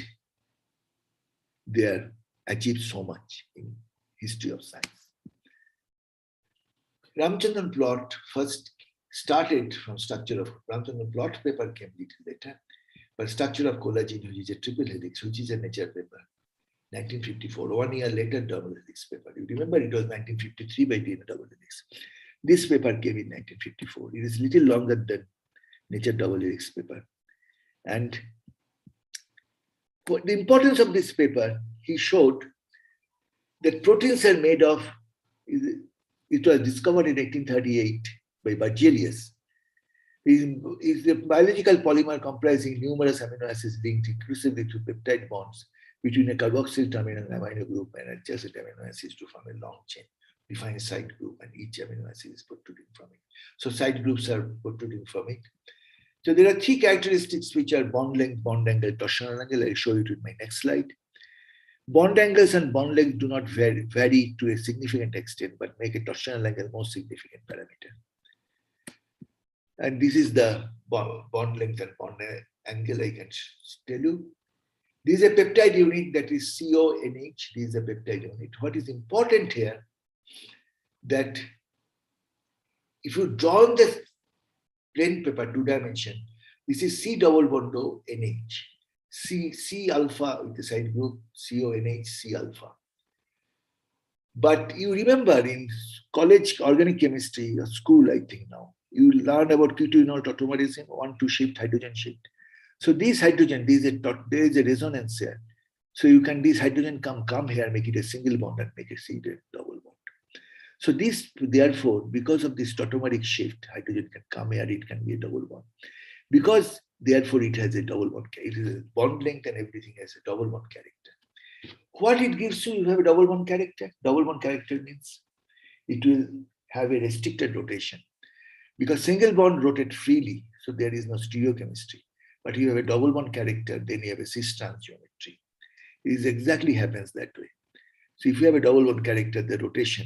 they are achieved so much in history of science. Ramchandran plot first started from structure of Ramchandran plot paper came little later, but structure of collagen, which is a triple helix, which is a nature paper, 1954. 1 year later, double helix paper. You remember it was 1953 by DNA double helix. This paper came in 1954. It is little longer than nature double helix paper. And for the importance of this paper, he showed that proteins are made of, it was discovered in 1838 by Berzelius. It is a biological polymer comprising numerous amino acids linked exclusively to peptide bonds between a carboxyl terminal and amino group and adjacent amino acids to form a long chain, define a side group, and each amino acid is protruding from it. So side groups are protruding from it. So there are 3 characteristics which are bond length, bond angle, torsional angle. I'll show you it in my next slide. Bond angles and bond length do not vary to a significant extent, but make a torsional angle more significant parameter. And this is the bond length and bond angle, I can tell you. This is a peptide unit that is CONH. This is a peptide unit. What is important here, that if you draw on the plain paper 2 dimension, this is C double bond O NH. C alpha with the side group, CONH, C alpha. But you remember in college organic chemistry, or school, I think now, you learn about ketonyl tautomerism, 1,2 shift, hydrogen shift. So this hydrogen, there is a resonance here. So you can, this hydrogen come here, make it a single bond and make it a double bond. So this, therefore, because of this tautomeric shift, hydrogen can come here, it can be a double bond. Because therefore it has a double bond, it is a bond length and everything has a double bond character. What it gives you have a double bond character. Double bond character means it will have a restricted rotation. Because single bond rotate freely, so there is no stereochemistry. But you have a double bond character, then you have a cis-trans geometry. It is exactly happens that way. So if you have a double bond character, the rotation.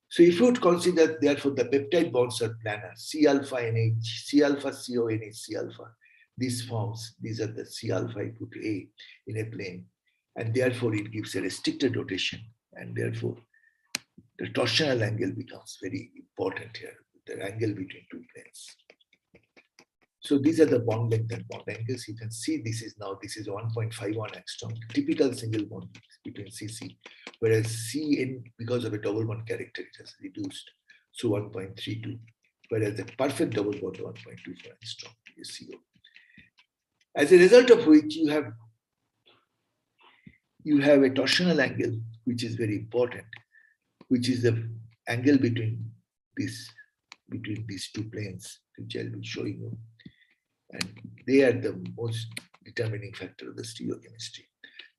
So if you would consider, therefore, the peptide bonds are planar, C alpha NH, C alpha CONH, C alpha. These forms, these are the C alpha, I put A in a plane. And therefore, it gives a restricted rotation. And therefore, the torsional angle becomes very important here, the angle between two planes. So these are the bond length and bond angles. You can see this is 1.51 angstrom, typical single bond between CC, whereas CN, because of a double bond character, it has reduced to 1.32, whereas the perfect double bond 1.24 angstrom is CO. As a result of which you have a torsional angle, which is very important, which is the angle between these two planes, which I'll be showing you. And they are the most determining factor of the stereochemistry.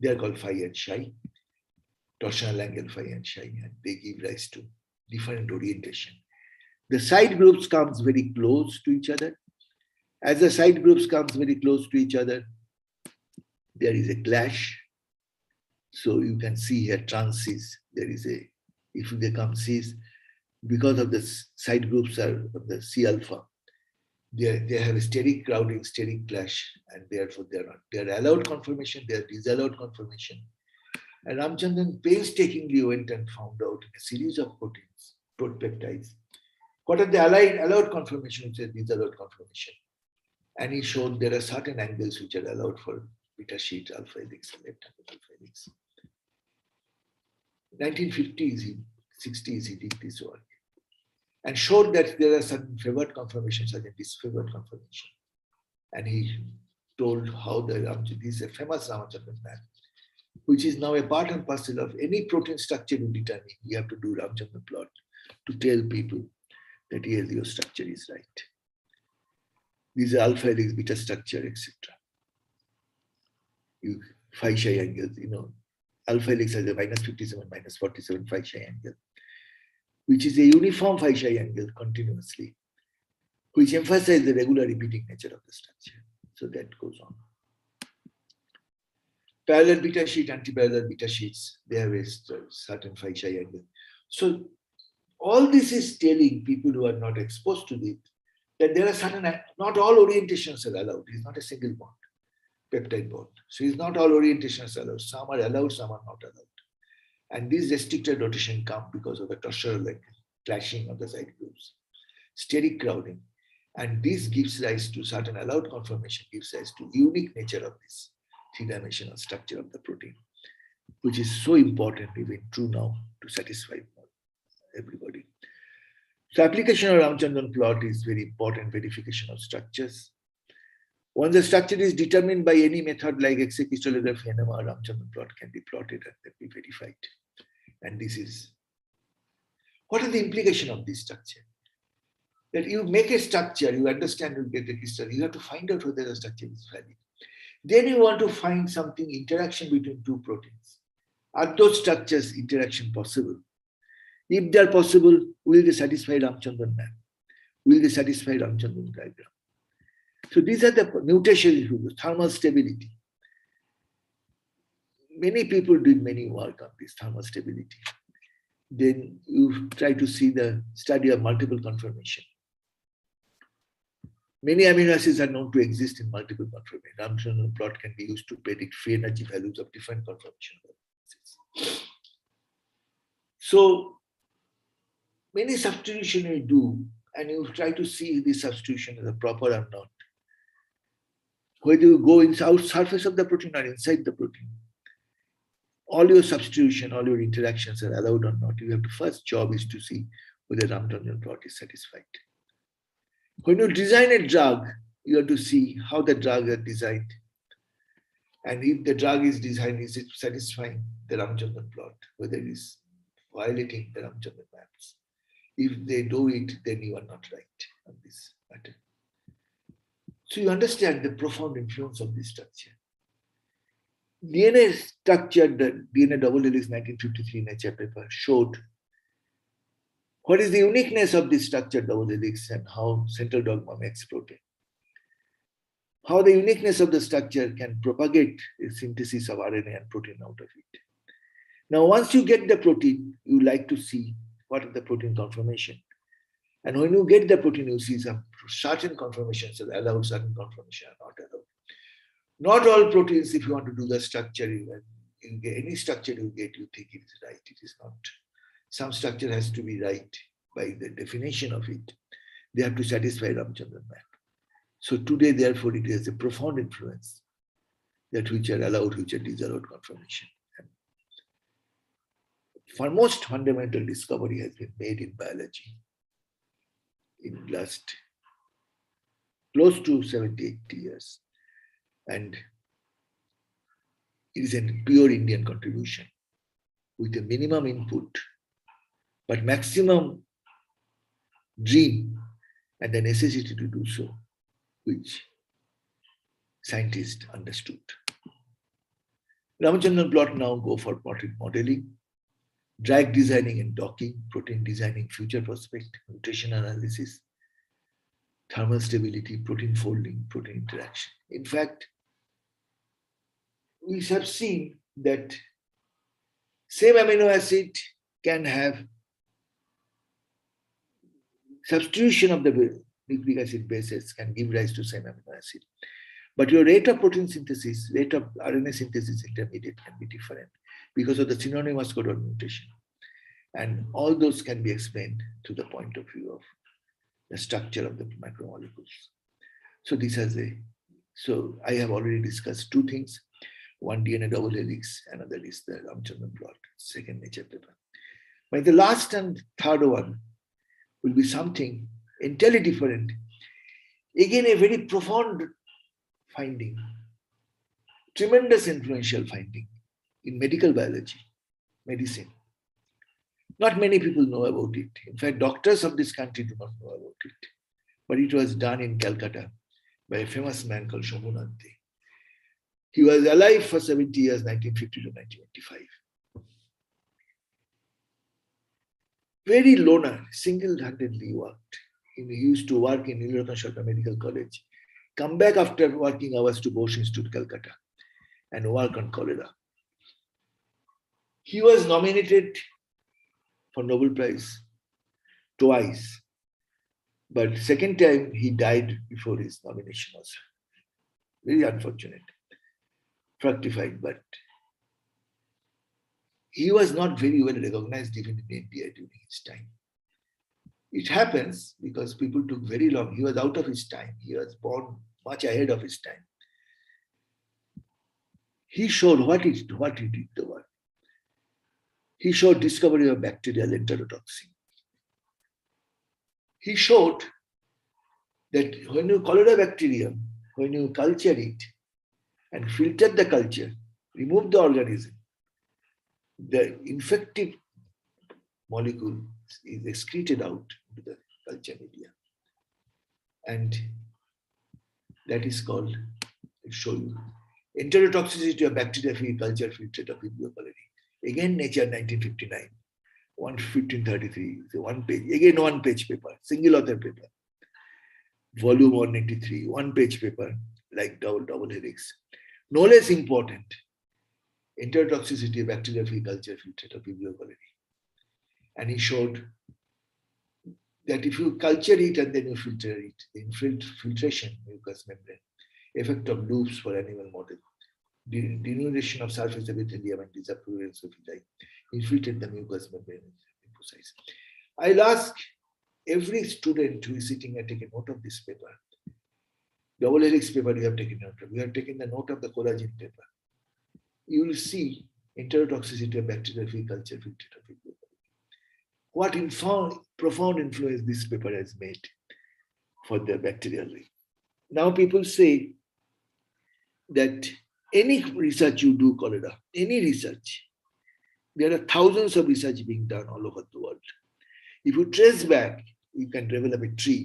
They are called phi and psi, torsional angle phi and psi, and they give rise to different orientation. The side groups comes very close to each other. As the side groups comes very close to each other, there is a clash. So you can see here trans-cis, there is a, if they come cis, because of the side groups are of the C alpha, they have a steric crowding, steric clash, and therefore they are allowed conformation, they are disallowed conformation. And Ramchandran painstakingly went and found out in a series of proteins, peptides, what are the allowed conformation, which is disallowed conformation. And he showed there are certain angles which are allowed for beta sheet, alpha helix, and left alpha helix. 1950s, 60s, he did this work and showed that there are certain favored conformations, certain disfavored conformation. And he told how this is a famous Ramachandran map, which is now a part and parcel of any protein structure you determine. You have to do Ramachandran plot to tell people that yes, your structure is right. These are alpha helix, beta structure, etc. You phi psi angles, alpha helix has a -57, -47 phi psi angle, which is a uniform phi psi angle continuously, which emphasizes the regular repeating nature of the structure. So that goes on. Parallel beta sheet, anti-parallel beta sheets, they have a certain phi psi angle. So all this is telling people who are not exposed to it that there are certain, not all orientations are allowed. It's not a single bond, peptide bond. So it's not all orientations allowed. Some are allowed, some are not allowed. And these restricted rotation come because of the torsional clashing of the side groups, steric crowding. And this gives rise to certain allowed conformation, gives rise to unique nature of this three-dimensional structure of the protein, which is so important, even true now, to satisfy everybody. So application of Ramachandran plot is very important verification of structures. Once the structure is determined by any method like X-ray crystallography, NMR, Ramachandran plot can be plotted and then be verified. And this is, what are the implication of this structure? That you make a structure, you understand, you get the crystal, you have to find out whether the structure is valid. Then you want to find something, interaction between two proteins. Are those structures interaction possible? If they are possible, will they satisfy Ramachandran map? Will they satisfy Ramachandran diagram? So these are the mutation issues, thermal stability. Many people did many work on this thermal stability. Then you try to see the study of multiple conformation. Many amino acids are known to exist in multiple conformations. Ramachandran plot can be used to predict free energy values of different conformations of amino acids. So many substitution you do, and you try to see if the substitution is proper or not. Whether you go inside surface of the protein or inside the protein, all your substitution, all your interactions are allowed or not. You have to first job is to see whether Ramachandran plot is satisfied. When you design a drug, you have to see how the drug is designed. And if the drug is designed, is it satisfying the Ramachandran plot, whether it is violating the Ramachandran maps. If they do it, then you are not right on this matter. So you understand the profound influence of this structure. DNA structure, the DNA double helix 1953 Nature paper showed what is the uniqueness of this structured double helix and how Center Dogma makes protein. How the uniqueness of the structure can propagate the synthesis of RNA and protein out of it. Now, once you get the protein, you like to see what is the protein conformation. And when you get the protein, you see some certain conformations are allowed, certain conformations are not allowed. Not all proteins, if you want to do the structure, you get any structure you get, you think it is right. It is not. Some structure has to be right by the definition of it. They have to satisfy Ramachandran map. So today, therefore, it has a profound influence that which are allowed, which are disallowed conformation. And for most fundamental discovery has been made in biology in last close to 70, 80 years. And it is a pure Indian contribution with a minimum input, but maximum dream and the necessity to do so, which scientists understood. Ramachandran plot now go for protein modeling, drug designing and docking, protein designing, future prospect, mutation analysis, thermal stability, protein folding, protein interaction. In fact, we have seen that same amino acid can have substitution of the nucleic acid bases can give rise to same amino acid. But your rate of protein synthesis, rate of RNA synthesis intermediate can be different because of the synonymous codon mutation. And all those can be explained to the point of view of the structure of the macromolecules. So this has so I have already discussed two things. One DNA double helix, another is the Ramachandran plot, second Nature paper. But the last and third one will be something entirely different. Again, a very profound finding, tremendous influential finding in medical biology, medicine. Not many people know about it. In fact, doctors of this country do not know about it. But it was done in Calcutta by a famous man called Shambhunante. He was alive for 70 years, 1950 to 1985. Very loner, single-handedly worked. He used to work in Nilratan Sharma Medical College, come back after working hours to Bose Institute, Calcutta, and work on cholera. He was nominated for Nobel Prize twice, but second time he died before his nomination was very unfortunate, fructified, but he was not very well recognized even in India during his time. It happens because people took very long. He was out of his time. He was born much ahead of his time. He showed what he did the world. He showed discovery of bacterial enterotoxin. He showed that when you cholera bacterium, when you culture it and filter the culture, remove the organism, the infective molecule is excreted out into the culture media. And that is called, I'll show you, enterotoxicity of bacteria-free culture filtrate of Vibrio cholerae. Again, Nature 1959, 1533, so one page, again one page paper, single author paper. Volume 183, one page paper, like double helix. No less important, enterotoxicity of bacteria-free culture filtrate of Vibrio cholerae. And he showed that if you culture it and then you filter it, filtration, mucous membrane, effect of loops for animal model, denudation of surface epithelium and disappearance of villi, infiltrate the mucous membrane. I'll ask every student who is sitting and take a note of this paper. Double helix paper you have taken note of. We have taken the note of the collagen paper. You will see enterotoxicity of bacterial feed culture filtrate of it. What profound influence this paper has made for the bacterial life. Now people say that any research you do, cholera, any research, there are thousands of research being done all over the world. If you trace back, you can develop a tree.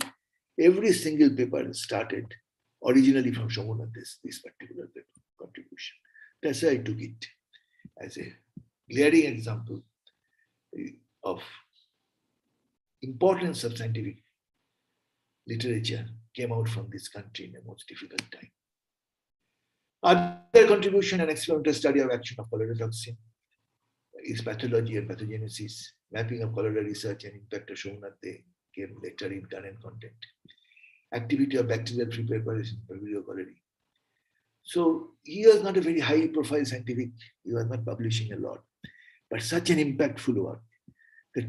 Every single paper started originally from Shomunath, this particular paper contribution. That's why I took it as a glaring example of importance of scientific literature came out from this country in the most difficult time. Other contribution and experimental study of action of cholera toxin is pathology and pathogenesis, mapping of cholera research and impact of Shomunath, they came later in current content. Activity of bacterial free preparation for Vibrio cholerae. So he was not a very high profile scientific, he was not publishing a lot, but such an impactful work that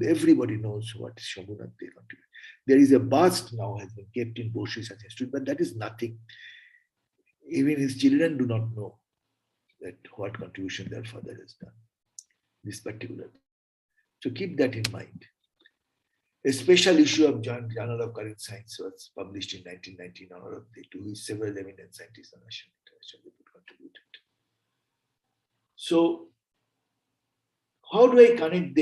everybody knows what Shomunath they contribute. There is a bust now has been kept in Bosch Research Institute, but that is nothing. Even his children do not know that what contribution their father has done, this particular. So keep that in mind. A special issue of Journal of Current Science was published in 1919 in honor of the to which several eminent scientists and national international contributed. So how do I connect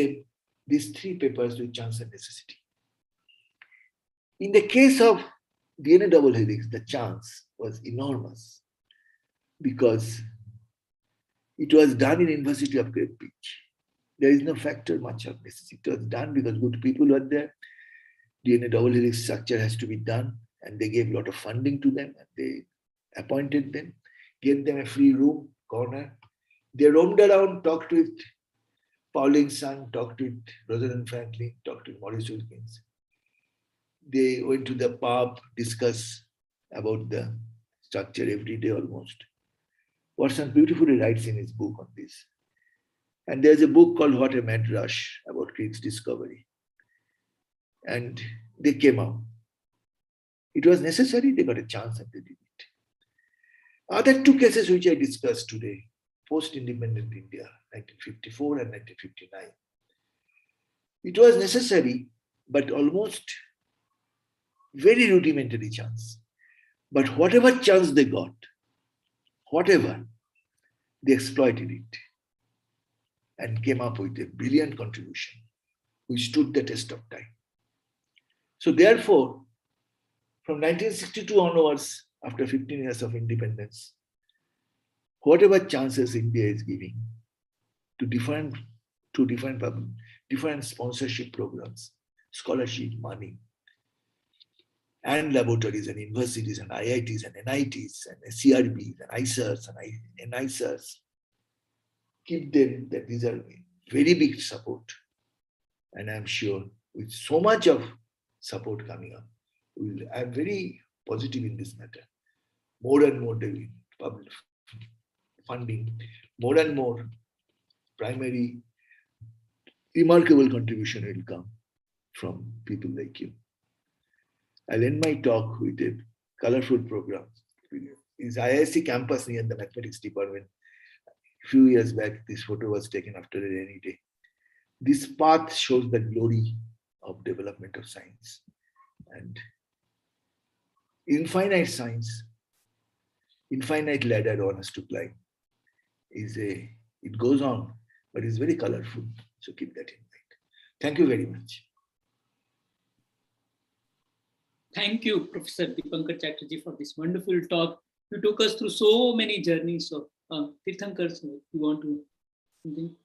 these three papers with chance and necessity? In the case of DNA double helix, the chance was enormous because it was done in University of Great Beach. There is no factor much of necessity. It was done because good people were there. DNA double helix structure has to be done, and they gave a lot of funding to them, and they appointed them, gave them a free room, corner. They roamed around, talked with Pauline's son, talked with Rosalind Franklin, talked with Maurice Wilkins. They went to the pub, discussed about the structure every day almost. Watson beautifully writes in his book on this. And there's a book called What a Mad Rush about Crick's discovery. And they came out. It was necessary, they got a chance and they did it. Other two cases which I discussed today, post-independent India, 1954 and 1959. It was necessary, but almost very rudimentary chance. But whatever chance they got, they exploited it and came up with a brilliant contribution which stood the test of time. So therefore, from 1962 onwards, after 15 years of independence, whatever chances India is giving to different sponsorship programs, scholarship, money, and laboratories and universities and IITs and NITs and CRBs and ICERs and NICERs, give them that these are very big support. And I'm sure with so much of support coming up, I'm very positive in this matter. More and more public funding, more and more primary remarkable contribution will come from people like you. I'll end my talk with a colorful program. It's IISc campus near the mathematics department. A few years back, this photo was taken after a rainy day. This path shows the glory of development of science. And infinite science, infinite ladder one has to climb. It goes on, but it's very colorful. So keep that in mind. Thank you very much. Thank you, Professor Dipankar Chatterji, for this wonderful talk. You took us through so many journeys. So, Tirthankar, you want to something?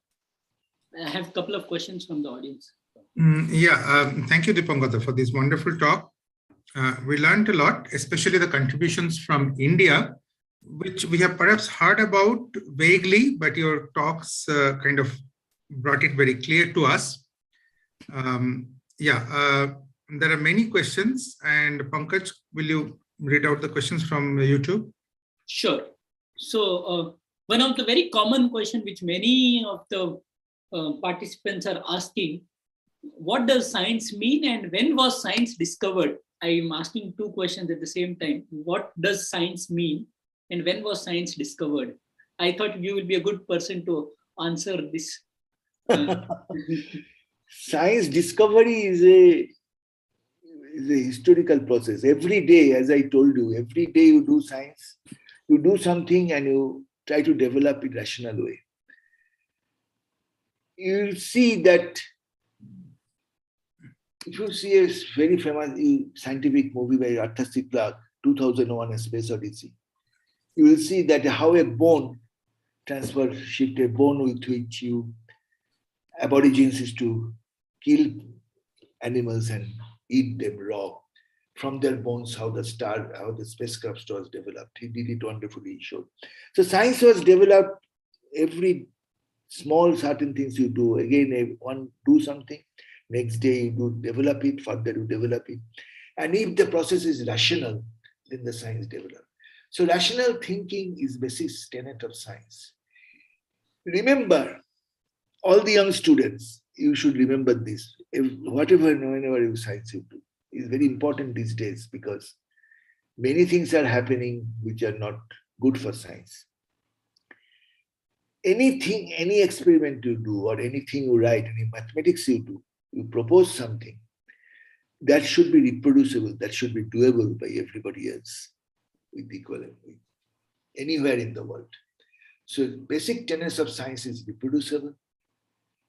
I have a couple of questions from the audience. Thank you, Dipankar, for this wonderful talk. We learned a lot, especially the contributions from India, which we have perhaps heard about vaguely, but your talks kind of brought it very clear to us. there are many questions, and Pankaj, will you read out the questions from YouTube? Sure. So one of the very common question which many of the participants are asking, what does science mean and when was science discovered? I am asking two questions at the same time. What does science mean and when was science discovered? I thought you will be a good person to answer this. Science discovery is a historical process. Every day, as I told you, every day you do science, you do something and you try to develop it rational way. You'll see that if you see a very famous scientific movie by Arthur C. Clarke, 2001: A Space Odyssey, you will see that how a bone shift a bone with which aborigines used to kill animals and eat them raw. From their bones, how the spacecraft was developed. He did it wonderfully, he showed. So science was developed. Every small certain things you do, again, one do something, next day you do develop it, further you develop it. And if the process is rational, then the science develops. So rational thinking is basic tenet of science. Remember, all the young students, you should remember this. Whenever you science you do, is very important these days because many things are happening which are not good for science. Anything, any experiment you do or anything you write, any mathematics you do, you propose something, that should be reproducible, that should be doable by everybody else with equality, anywhere in the world. So basic tenets of science is reproducible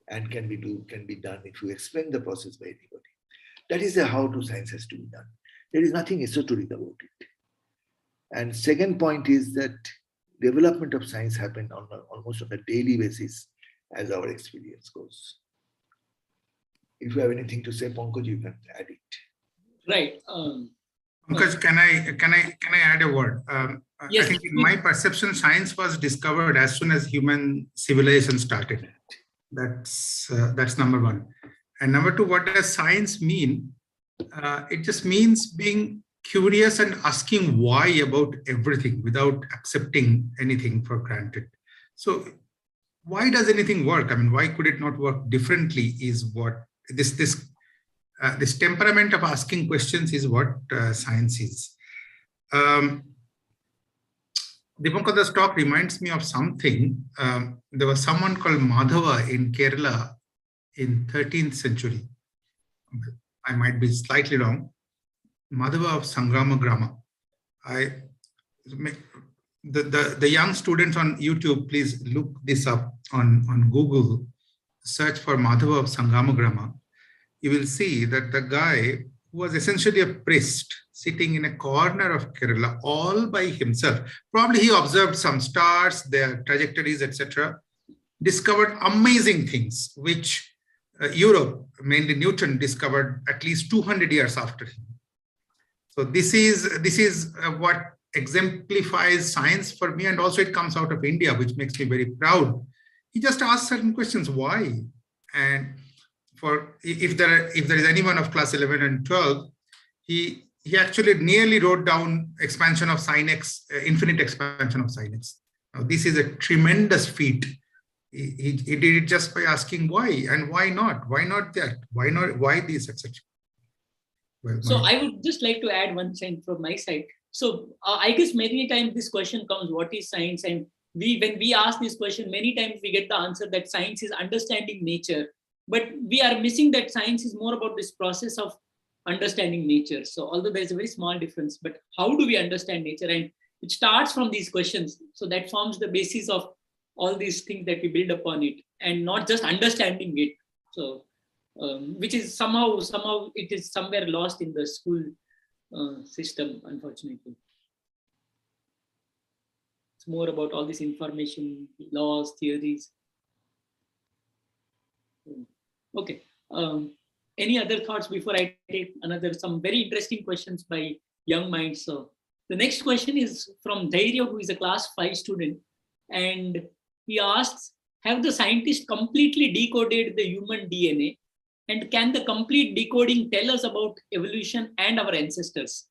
and can be done if you explain the process by anybody. That is how science has to be done. There is nothing esoteric about it. And second point is that development of science happens on almost on a daily basis as our experience goes. If you have anything to say, Pankaj, you can add it. Right. Pankaj, can I add a word? Yes, I think in my perception, science was discovered as soon as human civilization started. That's number one. And number two, what does science mean? It just means being curious and asking why about everything without accepting anything for granted. So why does anything work? I mean, why could it not work differently is what this temperament of asking questions is what science is. Dipankar's talk reminds me of something. There was someone called Madhava in Kerala in 13th century. I might be slightly wrong. Madhava of Sangrama Grama. The young students on YouTube, please look this up on Google. Search for Madhava of Sangrama Grama. You will see that the guy who was essentially a priest sitting in a corner of Kerala all by himself. Probably he observed some stars, their trajectories, etc. Discovered amazing things, which Europe, mainly Newton, discovered at least 200 years after him. So this is what exemplifies science for me, and also it comes out of India, which makes me very proud. He just asked certain questions, why? And if there is anyone of class 11 and 12, he actually nearly wrote down expansion of sin x, infinite expansion of sin x. Now, this is a tremendous feat. He did it just by asking why and why not? Why not that? Why not? Why this, etc. Well, so I would just like to add one thing from my side. So I guess many times this question comes, what is science? And when we ask this question, many times we get the answer that science is understanding nature. But we are missing that science is more about this process of understanding nature. So although there's a very small difference, but how do we understand nature? And it starts from these questions. So that forms the basis of all these things that we build upon it, and not just understanding it. So which is somehow it is somewhere lost in the school system, unfortunately. It's more about all this information, laws, theories. Okay. Any other thoughts before I take some very interesting questions by young minds? So the next question is from Dhairya, who is a class 5 student. And he asks, have the scientists completely decoded the human DNA? And can the complete decoding tell us about evolution and our ancestors?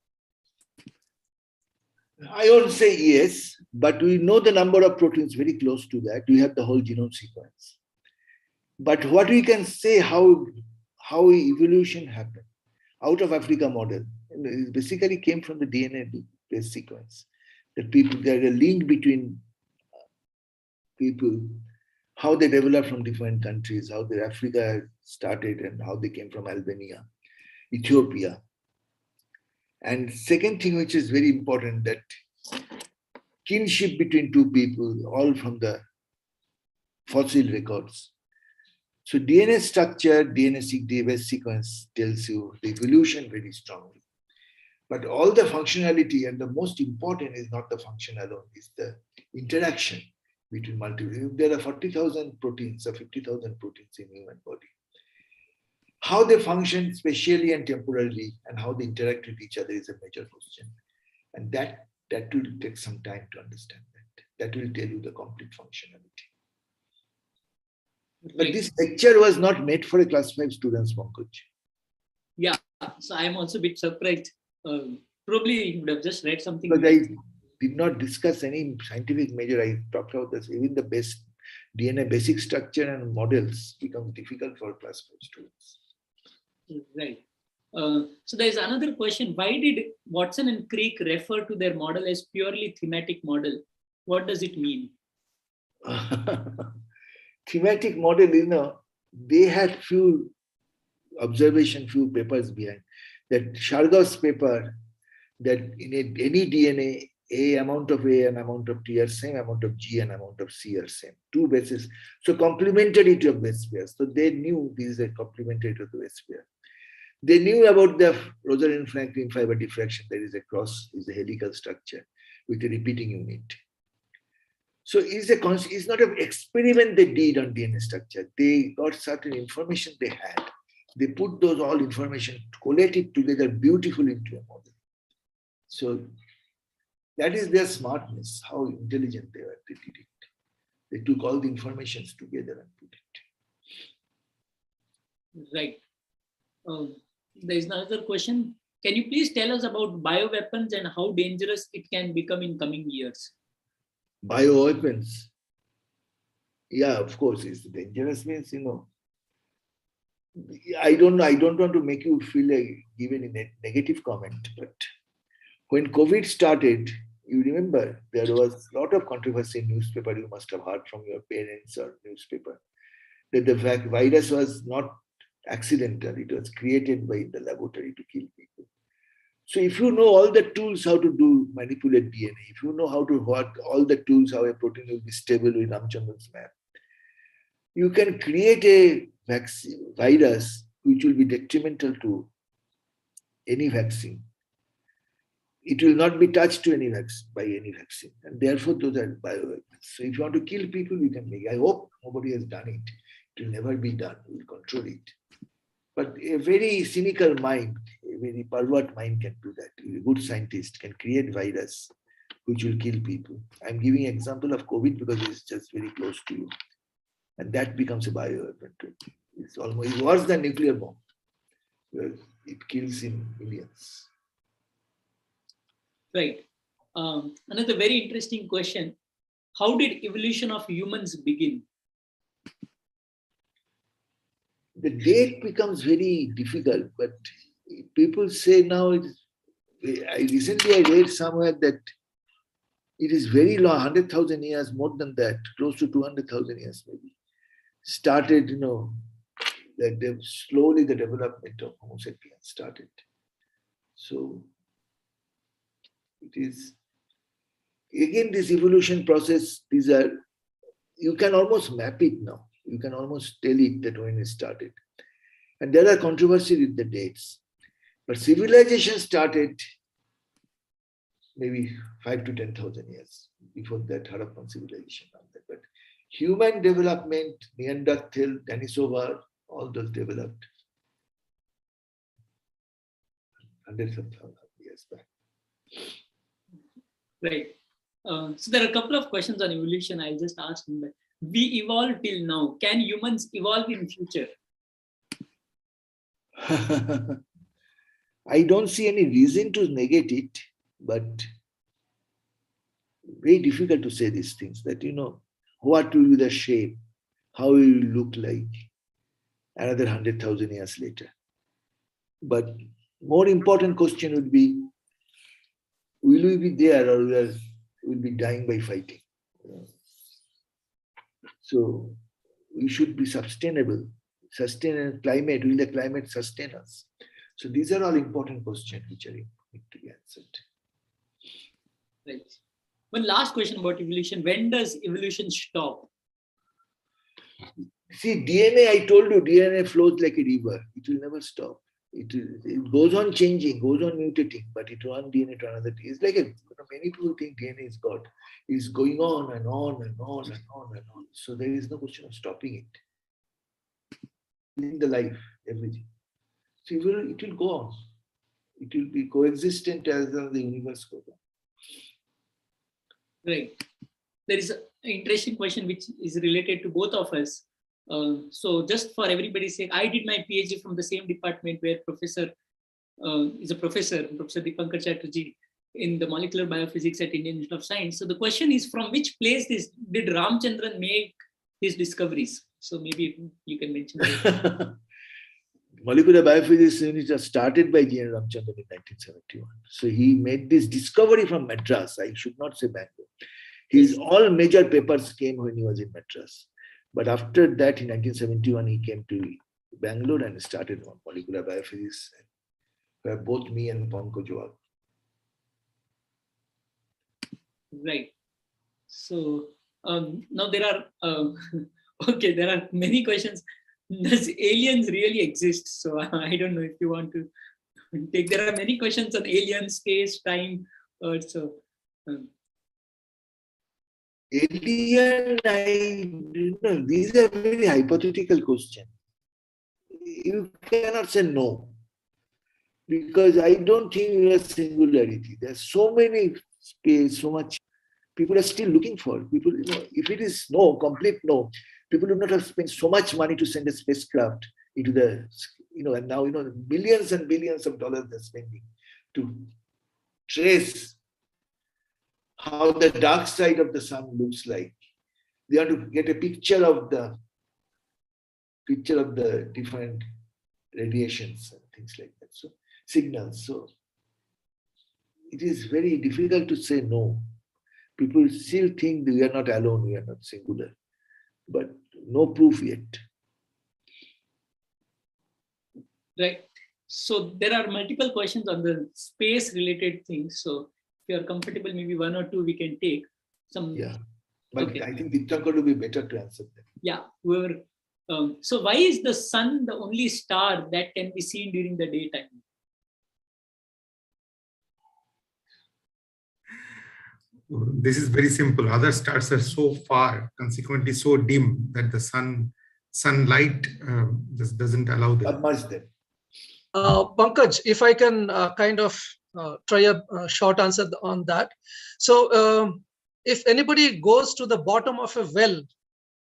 I won't say yes, but we know the number of proteins very close to that. We have the whole genome sequence. But what we can say how evolution happened out of Africa model, it basically came from the DNA-based sequence. That people, there is a link between people, how they developed from different countries, how the Africa started and how they came from Albania, Ethiopia. And second thing, which is very important, that kinship between two people, all from the fossil records. So DNA structure, DNA sequence tells you the evolution very strongly. But all the functionality, and the most important is not the function alone, is the interaction between multiple. There are 40,000 proteins or 50,000 proteins in human body. How they function spatially and temporally and how they interact with each other is a major question. And that will take some time to understand that. That will tell you the complete functionality. But this lecture was not made for a class 5 students, Pankaj. Yeah, so I'm also a bit surprised. Probably you would have just read something. Because I did not discuss any scientific measure. I talked about this. Even the best DNA basic structure and models become difficult for class 5 students. Right. So there's another question. Why did Watson and Crick refer to their model as purely thematic model? What does it mean? Thematic model, they had few observation, few papers behind. That Shargav's paper, that in any DNA, A amount of A and amount of T are same, amount of G and amount of C are same. Two bases. So complementarity of base pairs. So they knew this is a complementarity of the base pair. They knew about the Rosalind Franklin fiber diffraction. There is a cross, is a helical structure with a repeating unit. So it's not an experiment they did on DNA structure. They got certain information they had. They put those all information, collated together beautifully into a model. So that is their smartness, how intelligent they were. They did it. They took all the information together and put it. Right. There is another question. Can you please tell us about bioweapons and how dangerous it can become in coming years? Bioweapons. Yeah, of course, it's dangerous means, I don't want to make you feel like giving a negative comment, but when COVID started, you remember there was a lot of controversy in newspaper. You must have heard from your parents or newspaper that the virus was not accidental. It was created by the laboratory to kill people. So if you know all the tools how to manipulate DNA, if you know how to work all the tools how a protein will be stable with Ramchandran's map, you can create a virus which will be detrimental to any vaccine. It will not be touched to by any vaccine, and therefore those are bioweapons. So if you want to kill people, you can make it. I hope nobody has done it. It will never be done. We will control it. But a very cynical mind, a very pervert mind can do that. A good scientist can create virus which will kill people. I'm giving an example of COVID because it's just very close to you. And that becomes a bioweapon. It's almost worse than nuclear bomb. It kills in millions. Right. Another very interesting question. How did evolution of humans begin? The date becomes very difficult, but people say now, recently I read somewhere that it is very long, 100,000 years, more than that, close to 200,000 years maybe. Started, that slowly the development of Homo sapiens started. So it is, again, this evolution process, you can almost map it now. You can almost tell it that when it started. And there are controversies with the dates. But civilization started maybe 5 to 10,000 years before that Harappan civilization. But human development, Neanderthal, Denisova, all those developed hundreds of thousands of years back. Right. So there are a couple of questions on evolution. I'll just ask them. We evolved till now. Can humans evolve in future? I don't see any reason to negate it, but very difficult to say these things that, what will be the shape, how will it look like another 100,000 years later. But more important question would be, will we be there or will be dying by fighting? So we should be sustainable. Sustain climate, will the climate sustain us? So these are all important questions which are need to be answered. Right. One last question about evolution. When does evolution stop? See, DNA, I told you, DNA flows like a river. It will never stop. It goes on changing, goes on mutating, but it runs DNA to another. It's like many people think DNA is God. It's going on and on and on and on and on. So there is no question of stopping it. In the life, everything. So it will go on. It will be coexistent as the universe goes on. Right. There is an interesting question which is related to both of us. So just for everybody's sake, I did my PhD from the same department where Professor Professor Dipankar Chatterji in the Molecular Biophysics at Indian Institute of Science. So the question is, from which place did Ramchandran make his discoveries? So maybe you can mention that. Molecular Biophysics Unit was started by G.N. Ramchandran in 1971. So he made this discovery from Madras. I should not say Bangalore. His all major papers came when he was in Madras. But after that, in 1971, he came to Bangalore and started on molecular biophysics, where both me and Pankaj work. Right. So now there are there are many questions. Does aliens really exist? So I don't know if you want to take. There are many questions on aliens, space, time. So. Alien, these are very hypothetical questions. You cannot say no, because I don't think we have singularity. There's so many space, so much people are still looking for. People, if it is no, complete no, people would not have spent so much money to send a spacecraft into the, and now, billions and billions of dollars they're spending to trace how the dark side of the sun looks like. They want to get a picture of the different radiations and things like that. So signals. So it is very difficult to say no. People still think we are not alone, we are not singular, but no proof yet. Right. So there are multiple questions on the space-related things. So if you are comfortable, maybe one or two we can take. Yeah, but okay. I think Dipankar would be better to answer them. Yeah. So why is the sun the only star that can be seen during the daytime? This is very simple. Other stars are so far, consequently so dim, that the sunlight just doesn't allow them. Submerge them. Pankaj, if I can try a short answer on that. So if anybody goes to the bottom of a well,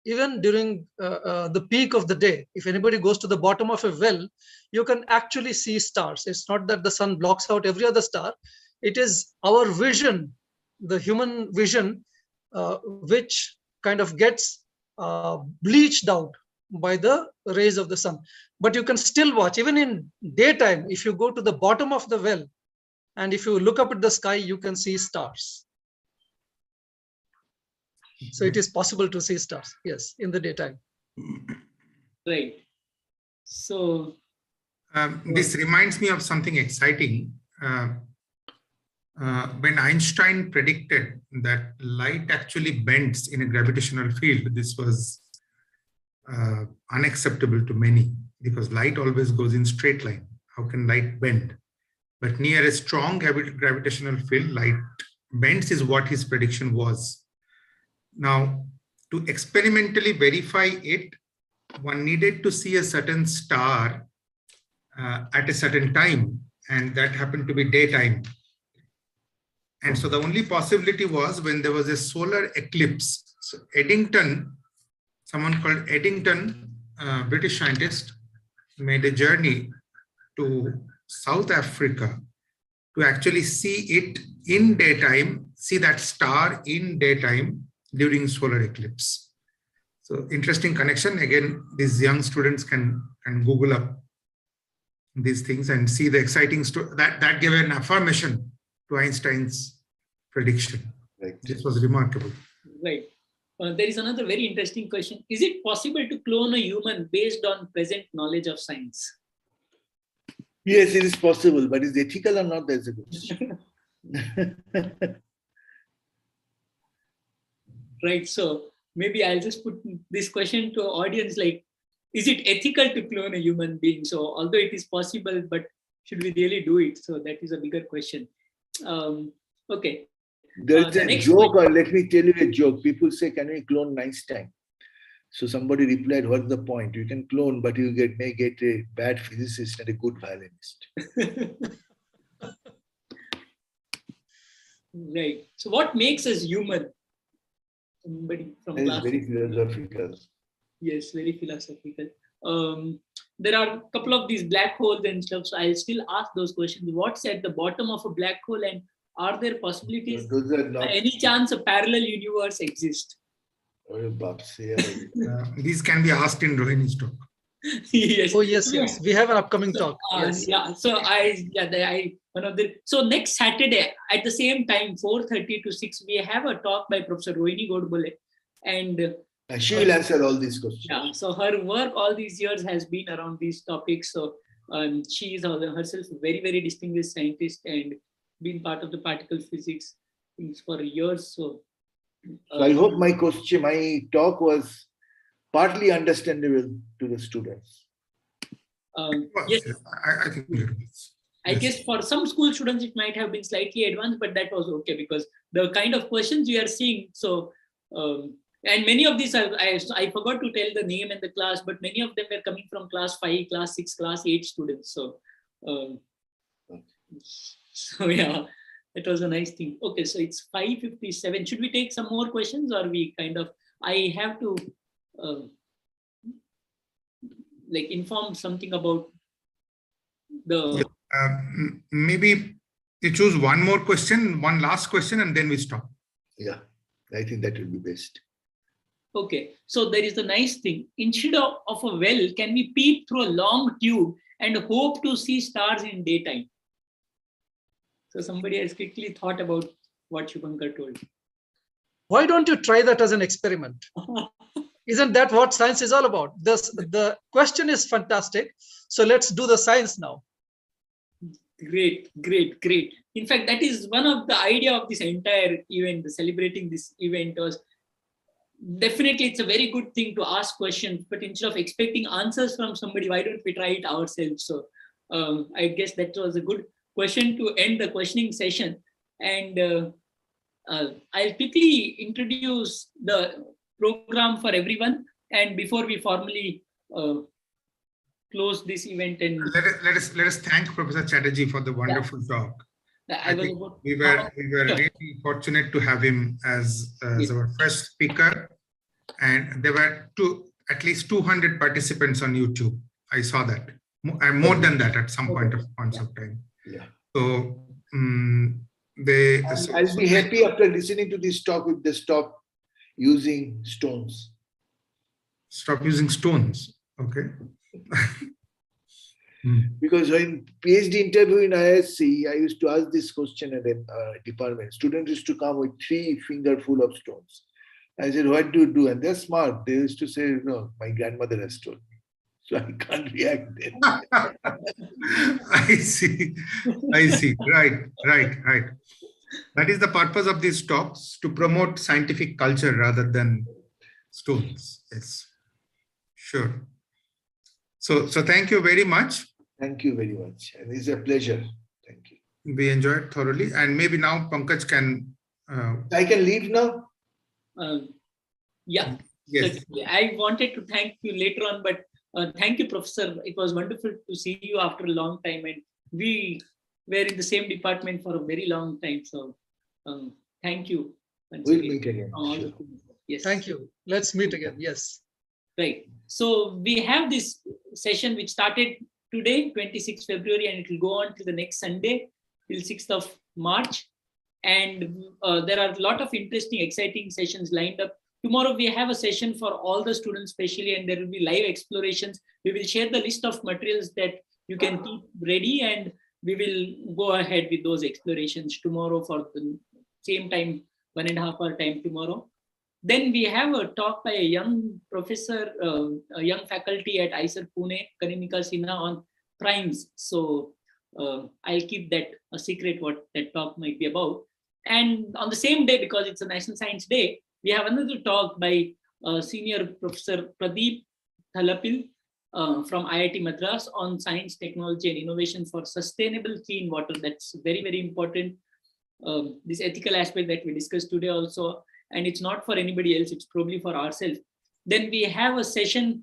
even during the peak of the day, if anybody goes to the bottom of a well, you can actually see stars. It's not that the sun blocks out every other star. It is our vision, the human vision, which kind of gets bleached out by the rays of the sun. But you can still watch, even in daytime, if you go to the bottom of the well, and if you look up at the sky, you can see stars. So it is possible to see stars, yes, in the daytime. Right. So this reminds me of something exciting. When Einstein predicted that light actually bends in a gravitational field, this was unacceptable to many, because light always goes in straight line. How can light bend? But near a strong gravitational field, light bends is what his prediction was. Now, to experimentally verify it, one needed to see a certain star at a certain time, and that happened to be daytime. And so the only possibility was when there was a solar eclipse. So Eddington, someone called Eddington, British scientist, made a journey to South Africa to actually see it in daytime, see that star in daytime during solar eclipse. So interesting connection. Again, these young students can Google up these things and see the exciting story that gave an affirmation to Einstein's prediction. Right. This was remarkable. Right. There is another very interesting question. Is it possible to clone a human based on present knowledge of science? Yes, it is possible, but is it ethical or not? That's a good question. Right. So maybe I'll just put this question to audience, like, is it ethical to clone a human being? So although it is possible, but should we really do it? So that is a bigger question. Okay. There's The a next joke, one- or let me tell you a joke. People say, can we clone Einstein? So somebody replied, what's the point? You can clone, but you may get a bad physicist and a good violinist. Right. So what makes us human? Somebody from That is class. very philosophical. Yes, very philosophical. There are a couple of these black holes and stuff. So I'll still ask those questions. What's at the bottom of a black hole, and are there possibilities? Those are not. Any chance a parallel universe exists? Oh, Babs, yeah. These can be asked in Rohini's talk. Yes. Oh, yes, yes. We have an upcoming talk. Yes. Yeah. So so next Saturday at the same time, 4:30 to 6, we have a talk by Professor Rohini Godbole, and And she will answer all these questions. yeah, so her work all these years has been around these topics. So she is herself a very, very distinguished scientist and been part of the particle physics things for years. So, So I hope my talk was partly understandable to the students. yes, I think it was. I guess for some school students it might have been slightly advanced, but that was okay because the kind of questions we are seeing. So, and many of these, I forgot to tell the name and the class, but many of them were coming from class 5, class 6, class 8 students. So, so yeah, it was a nice thing. Okay, so it's 5:57. Should we take some more questions, or we kind of? I have to like inform something about the. Maybe you choose one more question, one last question, and then we stop. Yeah, I think that will be best. Okay, so there is a nice thing. Instead of a well, can we peep through a long tube and hope to see stars in daytime? So somebody has quickly thought about what Dipankar told. Why don't you try that as an experiment? Isn't that what science is all about? The question is fantastic. So let's do the science now. Great. In fact, that is one of the idea of this entire event, celebrating this event was definitely it's a very good thing to ask questions, but instead of expecting answers from somebody, why don't we try it ourselves? So I guess that was a good question to end the questioning session. And I'll quickly introduce the program for everyone. And before we formally close this event, and Let us thank Professor Chatterji for the wonderful talk. We were really fortunate to have him as our first speaker, and there were at least 200 participants on YouTube. I saw that, and more than that at some point of time. Yeah. So I'll be happy after listening to this talk if they stop using stones. Stop using stones. Okay. Because in PhD interview in IISc, I used to ask this question at a department. Students used to come with 3 fingerful of stones. I said, what do you do? And they're smart. They used to say, no, my grandmother has told me. So I can't react then. I see. Right. That is the purpose of these talks, to promote scientific culture rather than stones. Yes, sure. So thank you very much. Thank you very much. And it's a pleasure. Thank you. We enjoyed thoroughly. And maybe now Pankaj can... I can leave now? Yeah. Yes. Certainly. I wanted to thank you later on, but thank you, Professor. It was wonderful to see you after a long time. And we were in the same department for a very long time. So thank you. We'll meet again. Sure. Yes. Thank you. Let's meet again. Yes. Right. So we have this session which started today, 26th February, and it will go on till the next Sunday, till 6th of March. And there are a lot of interesting, exciting sessions lined up. Tomorrow we have a session for all the students specially, and there will be live explorations. We will share the list of materials that you can keep ready, and we will go ahead with those explorations tomorrow for the same time, 1.5 hour time tomorrow. Then we have a talk by a young professor, a young faculty at IISc Pune, Karimika Sinha, on primes. So I'll keep that a secret what that talk might be about. And on the same day, because it's a National Science Day, we have another talk by Senior Professor Pradeep Thalapil from IIT Madras on science, technology, and innovation for sustainable clean water. That's very, very important. This ethical aspect that we discussed today also, and it's not for anybody else, it's probably for ourselves. Then we have a session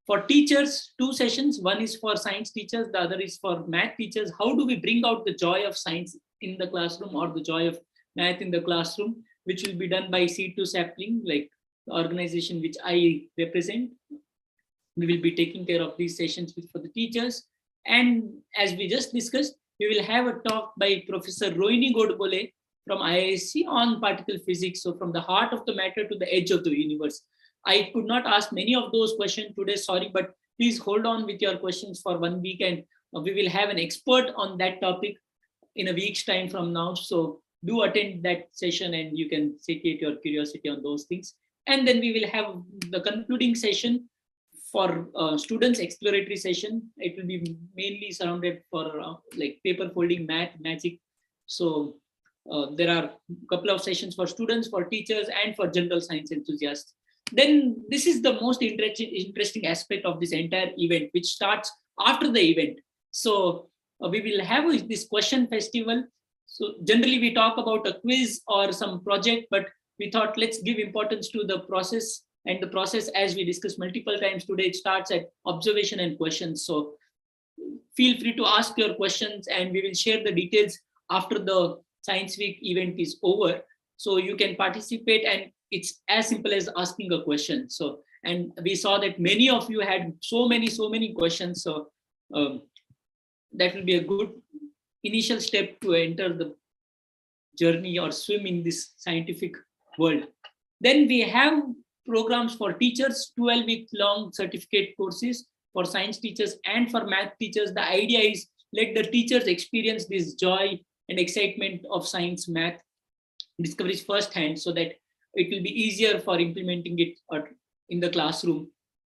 for teachers, 2 sessions. One is for science teachers, the other is for math teachers. How do we bring out the joy of science in the classroom, or the joy of math in the classroom, which will be done by Seed2Sapling, like the organization which I represent. We will be taking care of these sessions for the teachers. And as we just discussed, we will have a talk by Professor Rohini Godbole from IISc on particle physics. So from the heart of the matter to the edge of the universe. I could not ask many of those questions today, sorry, but please hold on with your questions for 1 week, and we will have an expert on that topic in a week's time from now. So do attend that session and you can satiate your curiosity on those things. And then we will have the concluding session for students' exploratory session. It will be mainly surrounded for like paper folding, math, magic. So there are a couple of sessions for students, for teachers, and for general science enthusiasts. Then this is the most interesting aspect of this entire event, which starts after the event. So we will have this question festival. So generally we talk about a quiz or some project, but we thought let's give importance to the process. And the process, as we discussed multiple times today, it starts at observation and questions. So feel free to ask your questions, and we will share the details after the Science Week event is over. So you can participate, and it's as simple as asking a question. So, and we saw that many of you had so many questions. So that will be a good initial step to enter the journey or swim in this scientific world. Then we have programs for teachers, 12-week-long certificate courses for science teachers and for math teachers. The idea is let the teachers experience this joy and excitement of science, math discoveries firsthand, so that it will be easier for implementing it in the classroom.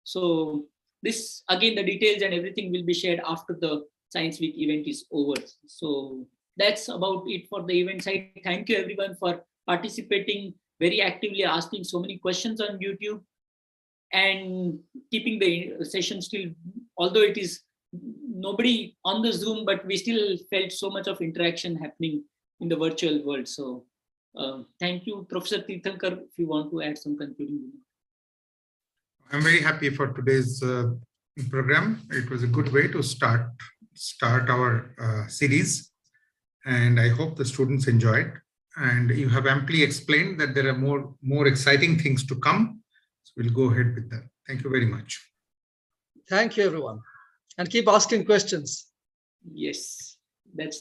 So this, again, the details and everything will be shared after the Science Week event is over. So that's about it for the event side. Thank you everyone for participating very actively, asking so many questions on YouTube, and keeping the session still, although it is nobody on the Zoom, but we still felt so much of interaction happening in the virtual world. So thank you, Professor Dipankar, if you want to add some concluding remarks. I'm very happy for today's program. It was a good way to start our series, and I hope the students enjoyed. And you have amply explained that there are more exciting things to come. So we'll go ahead with that. Thank you very much. Thank you, everyone. And keep asking questions. Yes, that's